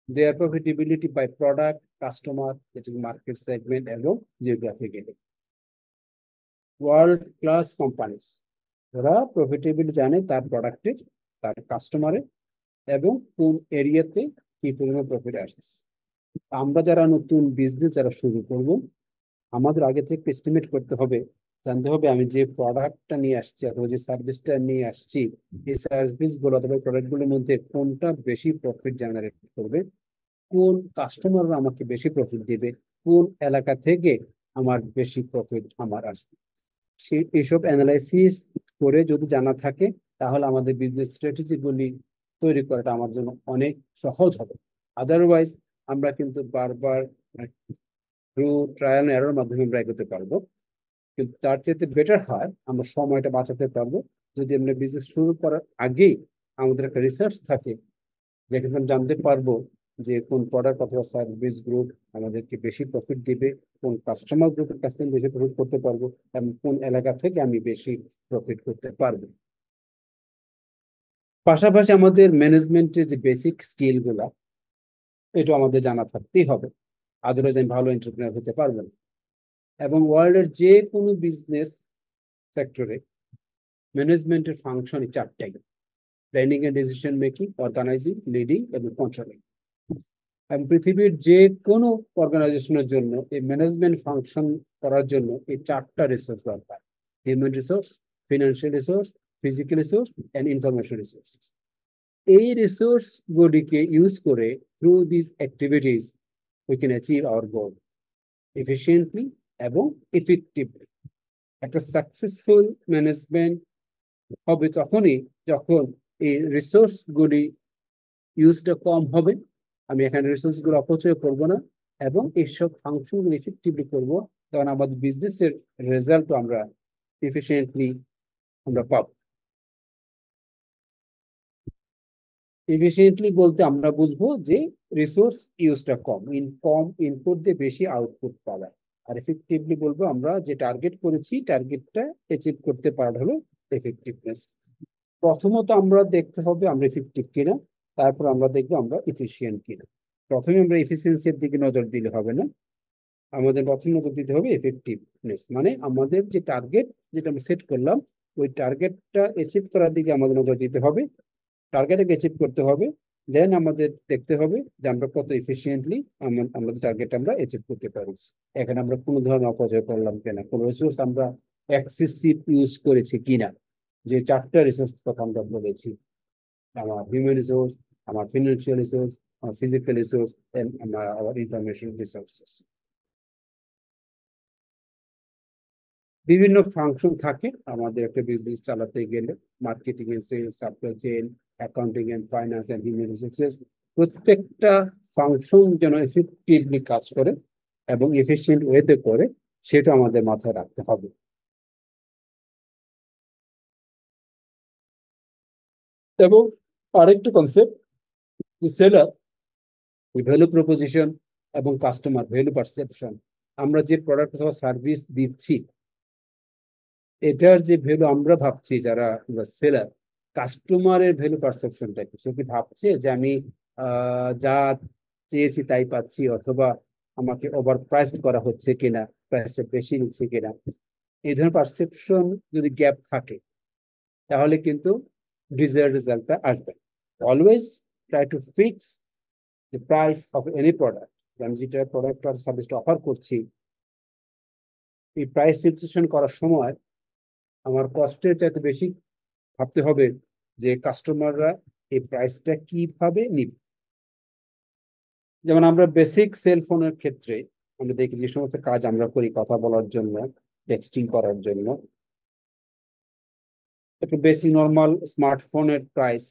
their profitability by product, customer, that is market segment, এবং geographically. World-class companies, ওরা প্রফিটেবিলিটি জানে তার প্রোডাক্টের, তার কাস্টমারের, এবং কোন এরিয়াতে কি পরিমাণ প্রফিট আসছে। আমরা যারা নতুন বিজনেস যারা শুরু করব, আমাদের আগে থেকে এস্টিমেট করতে হবে, জানতে হবে আমি যে প্রোডাক্টটা নিয়ে আসছি অথবা যে সার্ভিসটা নিয়ে আসছি, এই সার্ভিসগুলো অথবা প্রোডাক্টগুলোর মধ্যে কোনটা বেশি প্রফিট জেনারেট করবে, কোন কাস্টমাররা আমাকে বেশি প্রফিট দেবে, কোন এলাকা থেকে আমার বেশি প্রফিট আমার আসবে। এইসব অ্যানালাইসিস করে যদি জানা থাকে, তাহলে আমাদের বিজনেস স্ট্র্যাটেজিগুলি তৈরি করাটা আমার জন্য অনেক সহজ হবে। আদারওয়াইজ আমরা কিন্তু বারবার থ্রু ট্রায়াল এন্ড এরর মাধ্যমে আমরা এগোতে পারবো, কিন্তু তার চেয়ে বেটার হয় আমরা সময়টা বাঁচাতে পারবো যদি আমরা বিজনেস শুরু করার আগেই আমাদের একটা রিসার্চ থাকে, যেখানে আমরা জানতে পারবো যে কোন প্রোডাক্ট অথবা সার্ভিস গ্রুপ আমাদেরকে বেশি প্রফিট দিবে, কোন কাস্টমার গ্রুপের কাছ থেকে বেশি প্রফিট করতে পারবো, এবং কোন এলাকা থেকে আমি বেশি প্রফিট করতে পারবো। পাশাপাশি আমাদের ম্যানেজমেন্টের যে বেসিক স্কিল গুলা, এটা আমাদের জানা থাকতেই হবে, আদারওয়াইজ আমি ভালো এন্টারপ্রেনার হতে পারবো না। এবং ওয়ার্ল্ডের যে কোনো বিজনেস সেক্টরে ম্যানেজমেন্টের ফাংশন চারটাই: planning and decision making, organizing, leading এবং কন্ট্রোলিং। এবং পৃথিবীর যে কোনো অর্গানাইজেশনের জন্য এই ম্যানেজমেন্ট ফাংশন করার জন্য এই চারটা রিসোর্স দরকার: human resource, financial resource, physical resource and information resources. এই রিসোর্স গুলিকে ইউজ করে through this activities we can achieve hour goal efficiently এবং ইফেক্টিভলি। একটা সাকসেসফুল ম্যানেজমেন্ট হবে তখনই যখন এই রিসোর্স গুলি ইউজটা কম হবে, আমি এখানে রিসোর্স গুলো অপচয় করবো না, এবং এইসব ফাংশন গুলো ইফেক্টিভলি করবো, তখন আমাদের বিজনেসের রেজাল্ট আমরা এফিশিয়েন্টলি আমরা পাবো। এফিশিয়েন্টলি বলতে আমরা বুঝবো যে রিসোর্স ইউজটা কম ইনপুট দিয়ে বেশি আউটপুট পাওয়া। আর এফেক্টিভলি বলবো আমরা যে টার্গেট করেছি টার্গেটটা অ্যাচিভ করতে পারা হলো এফেক্টিভনেস। প্রথমত আমরা দেখতে হবে আমরা এফেক্টিভ কিনা, তারপর আমরা দেখবো আমরা এফিশিয়েন্ট কিনা। প্রথমে আমরা এফিসিয়েন্সির দিকে নজর দিলে হবে না, আমাদের প্রথম নজর দিতে হবে এফেক্টিভনেস, মানে আমাদের যে টার্গেট যেটা আমরা সেট করলাম ওই টার্গেটটা অ্যাচিভ করার দিকে আমাদের নজর দিতে হবে। টার্গেটকে অ্যাচিভ করতে হবে, দেন আমাদের দেখতে হবে যে আমরা কত এফিসিয়েন্টলি আমাদের টার্গেট আমরা অ্যাচিভ করতে পারি। এখানে আমরা কোনো ধরনের অপচয় করলাম কিনা, কোনো রিসোর্স আমরা এক্সেসিভ ইউজ করেছি কিনা। যে 4টা রিসোর্স কথা আমরা বলেছি, আমার হিউম্যান রিসোর্স, আমার ফিনান্সিয়াল রিসোর্স, আমার ফিজিক্যাল রিসোর্স, এন্ড আমার ইনফরমেশন রিসোর্সেস। বিভিন্ন ফাংশন থাকে আমাদের একটা বিজনেস চালাতে গেলে, marketing and sales, supply chain, accounting and finance and human resources. প্রত্যেকটা ফাংশন যেন এফেক্টিভলি কাজ করে এবং এফিশিয়েন্ট ওয়েতে করে, সেটা আমাদের মাথায় রাখতে হবে। এবং আরেকটা কনসেপ্ট, সেলার ভ্যালু প্রপোজিশন এবং কাস্টমার ভ্যালু পারসেপশন। আমরা যে প্রোডাক্ট অথবা সার্ভিস দিচ্ছি এটার যে ভ্যালু আমরা ভাবছি যারা সেলার, কাস্টমারের ভ্যালু পারসেপশনটা কি? সে কি ভাবছে যে আমি যা চেয়েছি তাই পাচ্ছি, অথবা আমাকে ওভার প্রাইস করা হচ্ছে কিনা, প্রাইসটা বেশি নিচ্ছে কিনা? এই ধরনের পারসেপশন যদি গ্যাপ থাকে তাহলে কিন্তু ডিজায়ার্ড রেজাল্টটা আসবে। Always try to fix the price of any product. আমি যেটা প্রোডাক্ট আর সার্ভিসটা অফার করছি, এই প্রাইস ফিক্সেশন করার সময় আমার কস্টের চাইতে বেশি ভাবতে হবে যে কাস্টমাররা এই প্রাইসটা কিভাবে নিবে। যেমন আমরা বেসিক সেল ফোনের ক্ষেত্রে আমরা দেখি যে সমস্ত কাজ আমরা করি কথা বলার জন্য, টেক্সটিং করার জন্য, একটা বেসিক নর্মাল স্মার্টফোনের প্রাইস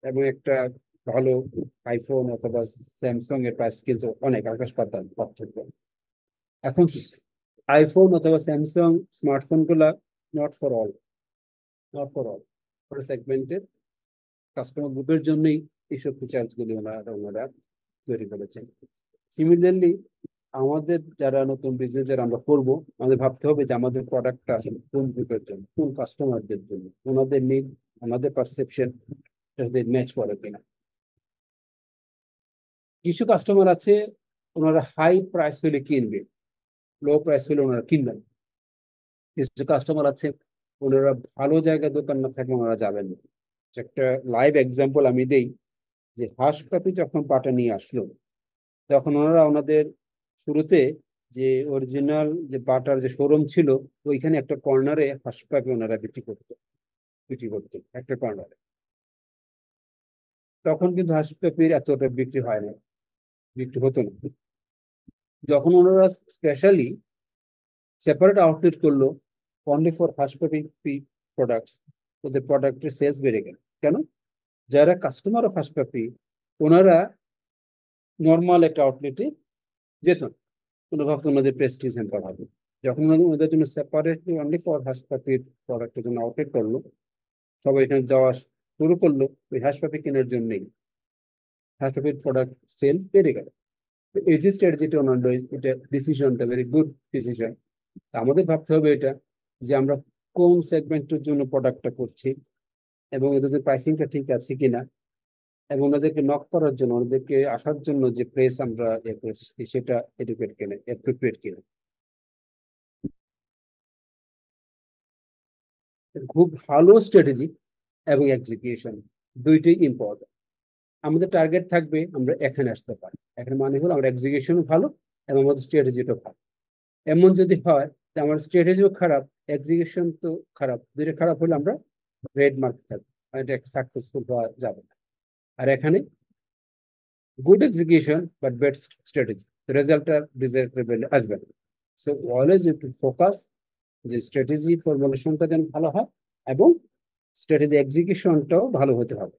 এবং একটা ভালো আইফোন অথবা স্যামসাং এর প্রাইস কিন্তু অনেক আকাশ পাতাল পার্থক্য। এখন আইফোন অথবা স্যামসাং স্মার্টফোন গুলা not for all, not for all, for সেগমেন্টের কাস্টমার গ্রুপের জন্যই এইসব ফিচার্স গুলি ওনারা তৈরি করেছেন। সিমিলারলি আমাদের যারা নতুন বিজনেস যারা আমরা করবো, আমাদের ভাবতে হবে যে আমাদের প্রোডাক্টটা কোন গ্রুপের জন্য, কোন কাস্টমারদের জন্য, ওনাদের নিড, ওনাদের পারসেপশন ম্যাচ করে কিনা। কিছু কাস্টমার আছে ওনারা হাই প্রাইস হলে কিনবে, লো প্রাইস হলে ওনারা কিনবেন। কিছু কাস্টমার আছে ওনারা ভালো জায়গায় দোকান না থাকলে ওনারা যাবেন না। একটা লাইভ এক্সাম্পল আমি দেই, যে হাঁস পাপি যখন পাটা নিয়ে আসলো তখন ওনারা ওনাদের শুরুতে যে অরিজিনাল যে বাটার যে শোরুম ছিল ওইখানে একটা কর্নারে হাঁস পাপি ওনারা বিক্রি করতো একটা কর্নারে। তখন কিন্তু হাঁস পাপির এতটা বিক্রি হয় না, বিক্রি হতো না। যখন ওনারা স্পেশালি সেপারেট আউটলেট করলো অনলি ফর হাঁস পাপি প্রোডাক্টস, ওদের প্রোডাক্টের সেলস বেড়ে গেল। কেন? যারা কাস্টমার অফ হাঁস পাপি ওনারা নর্মাল একটা আউটলেটে যেত না, ওনারা ভাবতো ওনাদের প্রেস্টিজ সেন্টার হবে। যখন ওদের জন্য সেপারেটলি অনলি ফর হাঁস পাপির প্রোডাক্টের জন্য আউটলেট করলো, সবাই এখানে যাওয়া শুরু করলো ওই হাঁস পাপি কেনার জন্যই, হাঁস পাপির প্রোডাক্ট সেল বেড়ে গেল। এই যে স্ট্র্যাটেজিটা ওনার, এটা ডিসিশনটা ভেরি গুড ডিসিশন। আমাদের ভাবতে হবে এটা যে আমরা কোন সেগমেন্টের জন্য প্রোডাক্টটা করছি এবং এদের প্রাইসিংটা ঠিক আছে কিনা, এবং ওনাদেরকে নক করার জন্য, ওনাদেরকে আসার জন্য যে প্রেস আমরা করেছি সেটা এডুকেট কিনা, অ্যাপ্রোপ্রিয়েট কিনা। খুব ভালো স্ট্র্যাটেজি এবং এক্সিকিউশন দুইটাই ইম্পর্টেন্ট। আমাদের টার্গেট থাকবে আমরা এখানে আসতে পারি, এখানে মানে হলো আমরা এক্সিকিউশন ভালো এবং আমাদের স্ট্র্যাটেজিটাও ভালো। এমন যদি হয় যে আমার স্ট্র্যাটেজিও খারাপ, এক্সিকিউশন তো খারাপ, দুইটা খারাপ হলে আমরা রেড মার্ক থাকবে, এটা সাকসেসফুল হওয়া যাবে না। আর এখানে good execution but bad strategy, রেজাল্টটা ডিজায়ারেবল আসবে না। So always you to focus যে স্ট্র্যাটেজি ফর্মুলেশনটা যেন ভালো হয় এবং স্ট্র্যাটেজি এক্সিকিউশনটাও ভালো হতে হবে।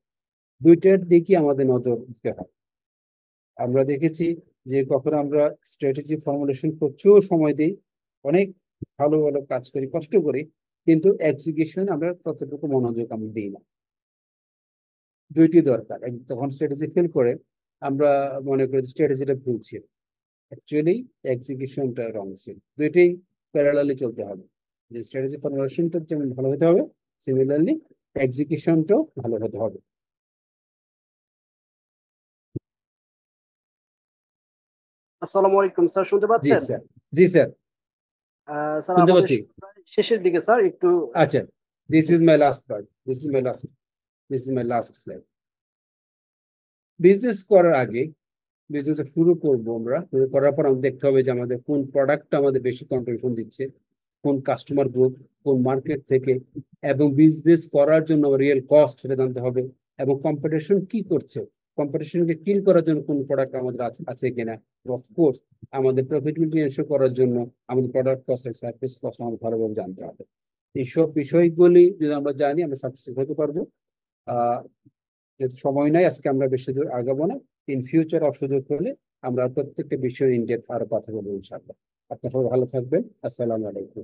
দুইটার দিকে আমাদের নজর দিতে হবে। আমরা দেখেছি যে কখন আমরা স্ট্র্যাটেজি ফর্মুলেশন প্রচুর সময় দিই, অনেক ভালো ভালো কাজ করি, কষ্ট করি, কিন্তু এক্সিকিউশন আমরা ততটুকু মনোযোগ আমি দিই না। দুইটি দরকার। তখন স্ট্র্যাটেজি ফেল করে আমরা মনে করি স্ট্র্যাটেজিটা ভুল ছিল, অ্যাকচুয়ালি এক্সিকিউশনটা রং ছিল। দুইটাই প্যারালালি চলতে হবে, যে স্ট্র্যাটেজি ফর্মুলেশনটা যেমন ভালো হতে হবে, সিমিলারলি এক্সিকিউশনটাও ভালো হতে হবে। আসসালামু আলাইকুম স্যার, শুনতে জি পাচ্ছেন? স্যার, জি স্যার, স্যার শুনতে আমাদের পাচ্ছি। প্রায় শেষের দিকে স্যার, একটু আচ্ছা, this is my last part, this is my last slide. Business করার আগে, বিজনেস শুরু করবো আমরা, শুরু করার পর আমাদের দেখতে হবে যে আমাদের কোন প্রোডাক্টটা আমাদের বেশি কন্ট্রিবিউশন দিচ্ছে, কোন কাস্টমার গ্রুপ, কোন মার্কেট থেকে, এবং বিজনেস করার জন্য রিয়েল কস্ট সেটা জানতে হবে, এবং কম্পিটিশন কি করছে, কম্পিটিশনকে কিল করার জন্য কোন প্রোডাক্ট আমাদের আছে কিনা, অফকোর্স আমাদের প্রফিটেবিলিটি এনশিওর করার জন্য আমাদের প্রোডাক্ট কস্ট এবং সার্ভিস কস্ট আমাদের ভালোভাবে জানতে হবে। এইসব বিষয়গুলি যদি আমরা জানি, আমরা সাকসেস হতে পারবো। যেহেতু সময় নাই আজকে, আমরা বেশি দূর আগাবো না। ইন ফিউচার সুযোগ হলে আমরা প্রত্যেকটা বিষয় ইন ডেপথ আরো কথা বলবো ইনশাআল্লাহ। আপনার সবাই ভালো থাকবেন। আসসালামু আলাইকুম।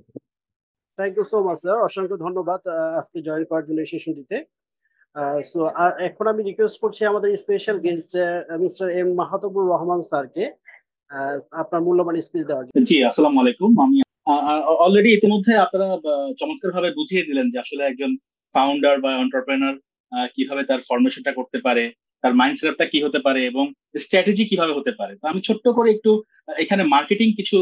Thank you so much sir, অসংখ্য ধন্যবাদ আজকে জয়েন করার জন্য এই সেশনটিতে। সো এখন আমি রিকোয়েস্ট করছি আমাদের special guest mister M Mahbubur Rahman স্যারকে আপনার মূল্যবান স্পিচ দেওয়ার জন্য। জি, আসসালামু আলাইকুম। আমি অলরেডি ইতিমধ্যে আপনারা চমৎকার ভাবে বুঝিয়ে দিলেন যে আসলে একজন ফাউন্ডার বা এন্টারপ্রেনার কিভাবে তার ফরমেশনটা করতে পারে, তার মাইন্ডসেটটা কি হতে পারে এবং স্ট্র্যাটেজি কিভাবে হতে পারে। তো আমি ছোট্ট করে একটু এখানে মার্কেটিং কিছু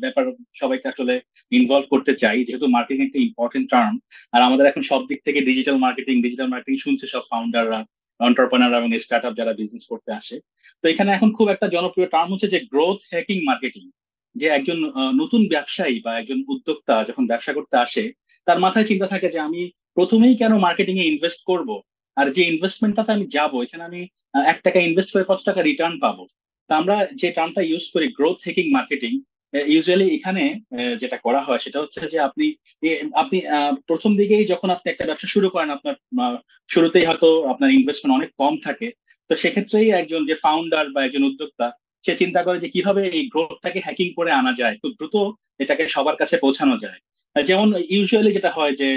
ব্যাপার সবাইকে আসলে ইনভলভ করতে চাই, যেহেতু মার্কেটিং একটা ইম্পর্টেন্ট টার্ম। আর আমাদের এখন সব দিক থেকে ডিজিটাল মার্কেটিং শুনছে সব ফাউন্ডাররা, এন্টারপ্রেনার এবং স্টার্ট আপ যারা বিজনেস করতে আসে। তো এখানে এখন খুব একটা জনপ্রিয় টার্ম হচ্ছে যে গ্রোথ হ্যাকিং মার্কেটিং। যে একজন নতুন ব্যবসায়ী বা একজন উদ্যোক্তা যখন ব্যবসা করতে আসে, তার মাথায় চিন্তা থাকে যে আমি প্রথমেই কেন মার্কেটিং এ ইনভেস্ট করব, আর যে ইনভেস্টমেন্টটাতে আমি যাব এখানে আমি 1 টাকা ইনভেস্ট করে কত টাকা রিটার্ন পাবো। তা আমরা যে টার্মটা ইউজ করি গ্রোথ হ্যাকিং মার্কেটিং, ইউজুয়ালি এখানে যেটা করা হয় সেটা হচ্ছে যে আপনি প্রথম দিকেই যখন আপনি একটা ব্যবসা শুরু করেন, আপনার শুরুতেই হয়তো আপনার ইনভেস্টমেন্ট অনেক কম থাকে। তো সেক্ষেত্রেই একজন যে ফাউন্ডার বা একজন উদ্যোক্তা, সে চিন্তা করে যে কিভাবে এই গ্রোথটাকে হ্যাকিং করে আনা যায়, খুব দ্রুত এটাকে সবার কাছে পৌঁছানো যায়। যেমন ইউজুয়ালি যেটা হয় যে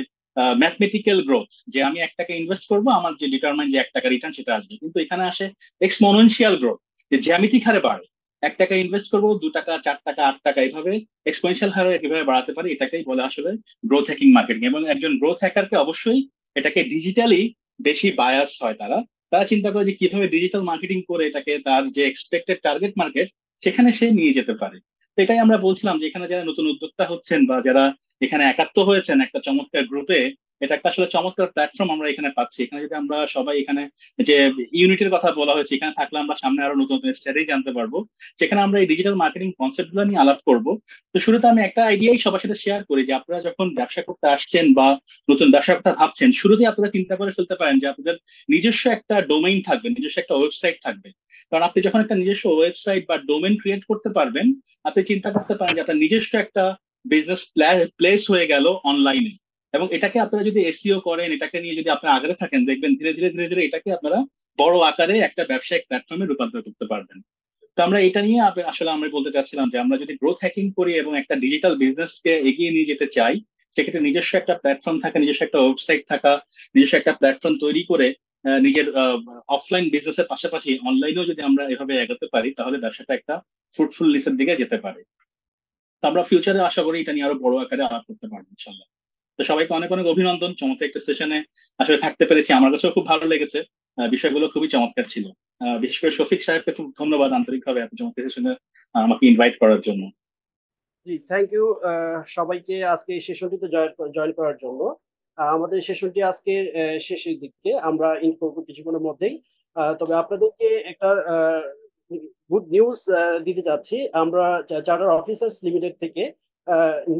ম্যাথমেটিক্যাল গ্রোথ, যে আমি 1 টাকা ইনভেস্ট করবো, আমার যে ডিটারমাইন যে 1 টাকা রিটার্ন সেটা আসবে। কিন্তু এখানে আসে এক্সপোনেনশিয়াল গ্রোথ, যে জ্যামিতিক হারে বাড়ে। 1 টাকা ইনভেস্ট করবো, 2 টাকা, 4 টাকা, 8 টাকা, এইভাবে এক্সপোনেনশিয়াল হারে কিভাবে বাড়াতে পারি, এটাকেই বলে আসলে গ্রোথ হ্যাকিং মার্কেটিং। এবং একজন গ্রোথ হ্যাকারকে অবশ্যই এটাকে ডিজিটালি বেশি বায়াস হয়। তারা তারা চিন্তা করে যে কিভাবে ডিজিটাল মার্কেটিং করে এটাকে তার যে এক্সপেক্টেড টার্গেট মার্কেট সেখানে সে নিয়ে যেতে পারে। তো এটাই আমরা বলছিলাম যে এখানে যারা নতুন উদ্যোক্তা হচ্ছেন বা যারা এখানে একাত্ম হয়েছেন একটা চমৎকার গ্রুপে, এটা একটা আসলে চমৎকার প্ল্যাটফর্ম আমরা এখানে পাচ্ছি। এখানে যদি আমরা সবাই এখানে যে ইউনিটের কথা বলা হয়েছে, এখানে থাকলে আমরা সামনে আরো নতুন নতুন স্ট্র্যাটেজি জানতে পারবো, সেখানে আমরা এই ডিজিটাল মার্কেটিং কনসেপ্ট গুলো নিয়ে আলাপ করবো। তো শুরুতে আমি একটা আইডিয়াই সবার সাথে শেয়ার করি যে আপনারা যখন ব্যবসা করতে আসছেন বা নতুন ব্যবসার কথা ভাবছেন, শুরুতেই আপনারা চিন্তা করে ফেলতে পারেন যে আপনাদের নিজস্ব একটা ডোমেইন থাকবে, নিজস্ব একটা ওয়েবসাইট থাকবে। কারণ আপনি যখন একটা নিজস্ব ওয়েবসাইট বা ডোমেইন ক্রিয়েট করতে পারবেন, আপনি চিন্তা করতে পারেন যে আপনার নিজস্ব একটা বিজনেস প্লেস হয়ে গেল অনলাইনে। এবং এটাকে আপনারা যদি এসইও করেন, এটাকে নিয়ে যদি আপনারা আগাতে থাকেন, দেখবেন ধীরে ধীরে ধীরে ধীরে এটাকে আপনারা বড় আকারে একটা ব্যবসায়িক প্ল্যাটফর্মে রূপান্তর করতে পারবেন। তো আমরা এটা নিয়ে আসলে আমরা বলতে চাচ্ছিলাম যে আমরা যদি গ্রোথ হ্যাকিং করি এবং একটা ডিজিটাল বিজনেসকে এগিয়ে নিয়ে যেতে চাই, সেক্ষেত্রে নিজস্ব একটা প্ল্যাটফর্ম থাকা, নিজস্ব একটা ওয়েবসাইট থাকা, নিজস্ব একটা প্ল্যাটফর্ম তৈরি করে নিজের অফলাইন বিজনেসের পাশাপাশি অনলাইনেও যদি আমরা এভাবে এগোতে পারি, তাহলে ব্যবসাটা একটা ফ্রুটফুল লিসের দিকে যেতে পারে। তো আমরা ফিউচারে আশা করি এটা নিয়ে আরো বড় আকারে আলাপ করতে পারবো ইনশাল্লাহ। তো সবাইকে অনেক অনেক অভিনন্দন, চমৎকার একটা সেশনে আসলে থাকতে পেরেছি, আমার কাছেও খুব ভালো লেগেছে। বিষয়গুলো খুবই চমৎকার ছিল। বিশেষ করে শফিক সাহেবকে খুব ধন্যবাদ আন্তরিকভাবে এত চমৎকার সেশনে আমাকে ইনভাইট করার জন্য। জি, থ্যাংক ইউ সবাইকে আজকে এই সেশনটিতে জয়েন করার জন্য। আমাদের সেশনটি আজকের শেষের দিকে আমরা ইন করবো কিছুক্ষণের মধ্যেই। তবে আপনাদেরকে একটা গুড নিউজ দিতে যাচ্ছি। আমরা চার্টার অফিসার্স লিমিটেড থেকে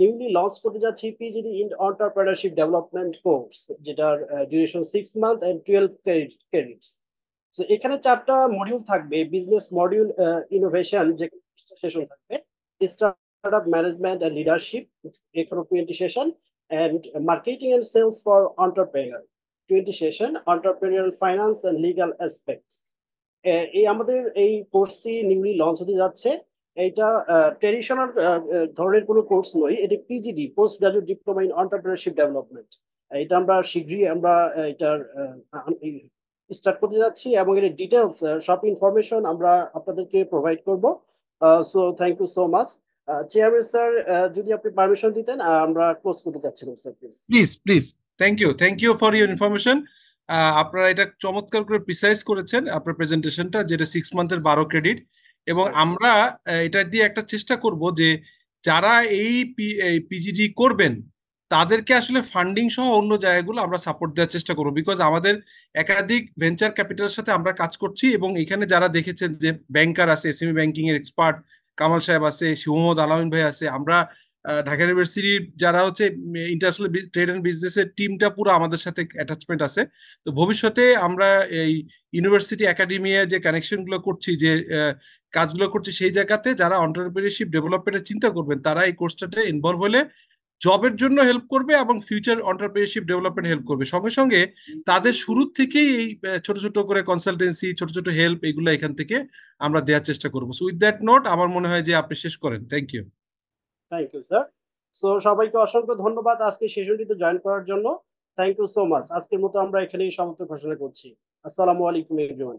নিউলি লঞ্চ করতে যাচ্ছি PGD in entrepreneurship development course, যেটার ডিউরেশন 6 মান্থ এন্ড 12 ক্রেডিটস। তো এখানে 4টা মডিউল থাকবে। বিজনেস মডিউল, ইনোভেশন, যে সেশন থাকবে, startup management and leadership, এখানে 20 session, and marketing and sales for entrepreneur 20 session, entrepreneurial finance and legal aspects। এই আমাদের এই কোর্সটি নিউলি লঞ্চ হতে যাচ্ছে। এইটা ট্রেডিশনাল ধরনের কোনো কোর্স নয়, এটি PGD, post graduate diploma in entrepreneurship development. এটা আমরা শীঘ্রই আমরা এটার স্টার্ট করতে যাচ্ছি, এবং এর ডিটেলস সব ইনফরমেশন আমরা আপনাদেরকে প্রোভাইড করব। So thank you so much. Chairman sir, যদি আপনি পারমিশন দিতেন, আমরা ক্লোজ করতে চাচ্ছিলাম sir, please. Please please, thank you for your information. আপনারা এটা চমৎকার করে প্রিসাইজ করেছেন আপনার প্রেজেন্টেশনটা, যেটা 6 মান্থের 12 ক্রেডিট। এবং Right. আমরা এটা দিয়ে একটা চেষ্টা করব যে যারা এই পিজিডি করবেন তাদেরকে আসলে ফান্ডিং সহ অন্য জায়গাগুলো আমরা সাপোর্ট দেওয়ার চেষ্টা করবো, বিকজ আমাদের একাধিক ভেঞ্চার ক্যাপিটালের সাথে আমরা কাজ করছি এবং এখানে যারা দেখেছেন যে ব্যাংকার আছে, এসএমই ব্যাংকিং এর এক্সপার্ট কামাল সাহেব আছে, শিবমোহাম্মদ আলামিন ভাই আছে, আমরা ঢাকা ইউনিভার্সিটির যারা হচ্ছে ইন্টারন্যাশনাল ট্রেড এন্ড বিজনেসের টিমটা পুরো আমাদের সাথে অ্যাটাচমেন্ট আছে। তো ভবিষ্যতে আমরা এই ইউনিভার্সিটি একাডেমিয়া যে কানেকশন গুলো করছি, যে কাজগুলো করছি, সেই জায়গাতে যারা এন্টারপ্রেনিয়রশিপ ডেভেলপমেন্টের চিন্তা করবেন তারা এই কোর্সটাতে ইনভলভ হলে জবের জন্য হেল্প করবে এবং ফিউচার এন্টারপ্রেনিয়রশিপ ডেভেলপমেন্ট হেল্প করবে। সঙ্গে সঙ্গে তাদের শুরু থেকেই এই ছোট ছোট করে কনসালটেন্সি, ছোট ছোট হেল্প, এগুলো এখান থেকে আমরা দেওয়ার চেষ্টা করবো। সো উইথ দ্যাট নোট আমার মনে হয় যে আপনি শেষ করেন। Thank you. Thank you sir. So সবাইকে অসংখ্য ধন্যবাদ আজকে সেশনটিতে জয়েন করার জন্য। Thank you so much. আজকের মতো আমরা এখানেই সমাপ্ত ঘোষণা করছি। আসসালামু আলাইকুম এভরিওয়ান।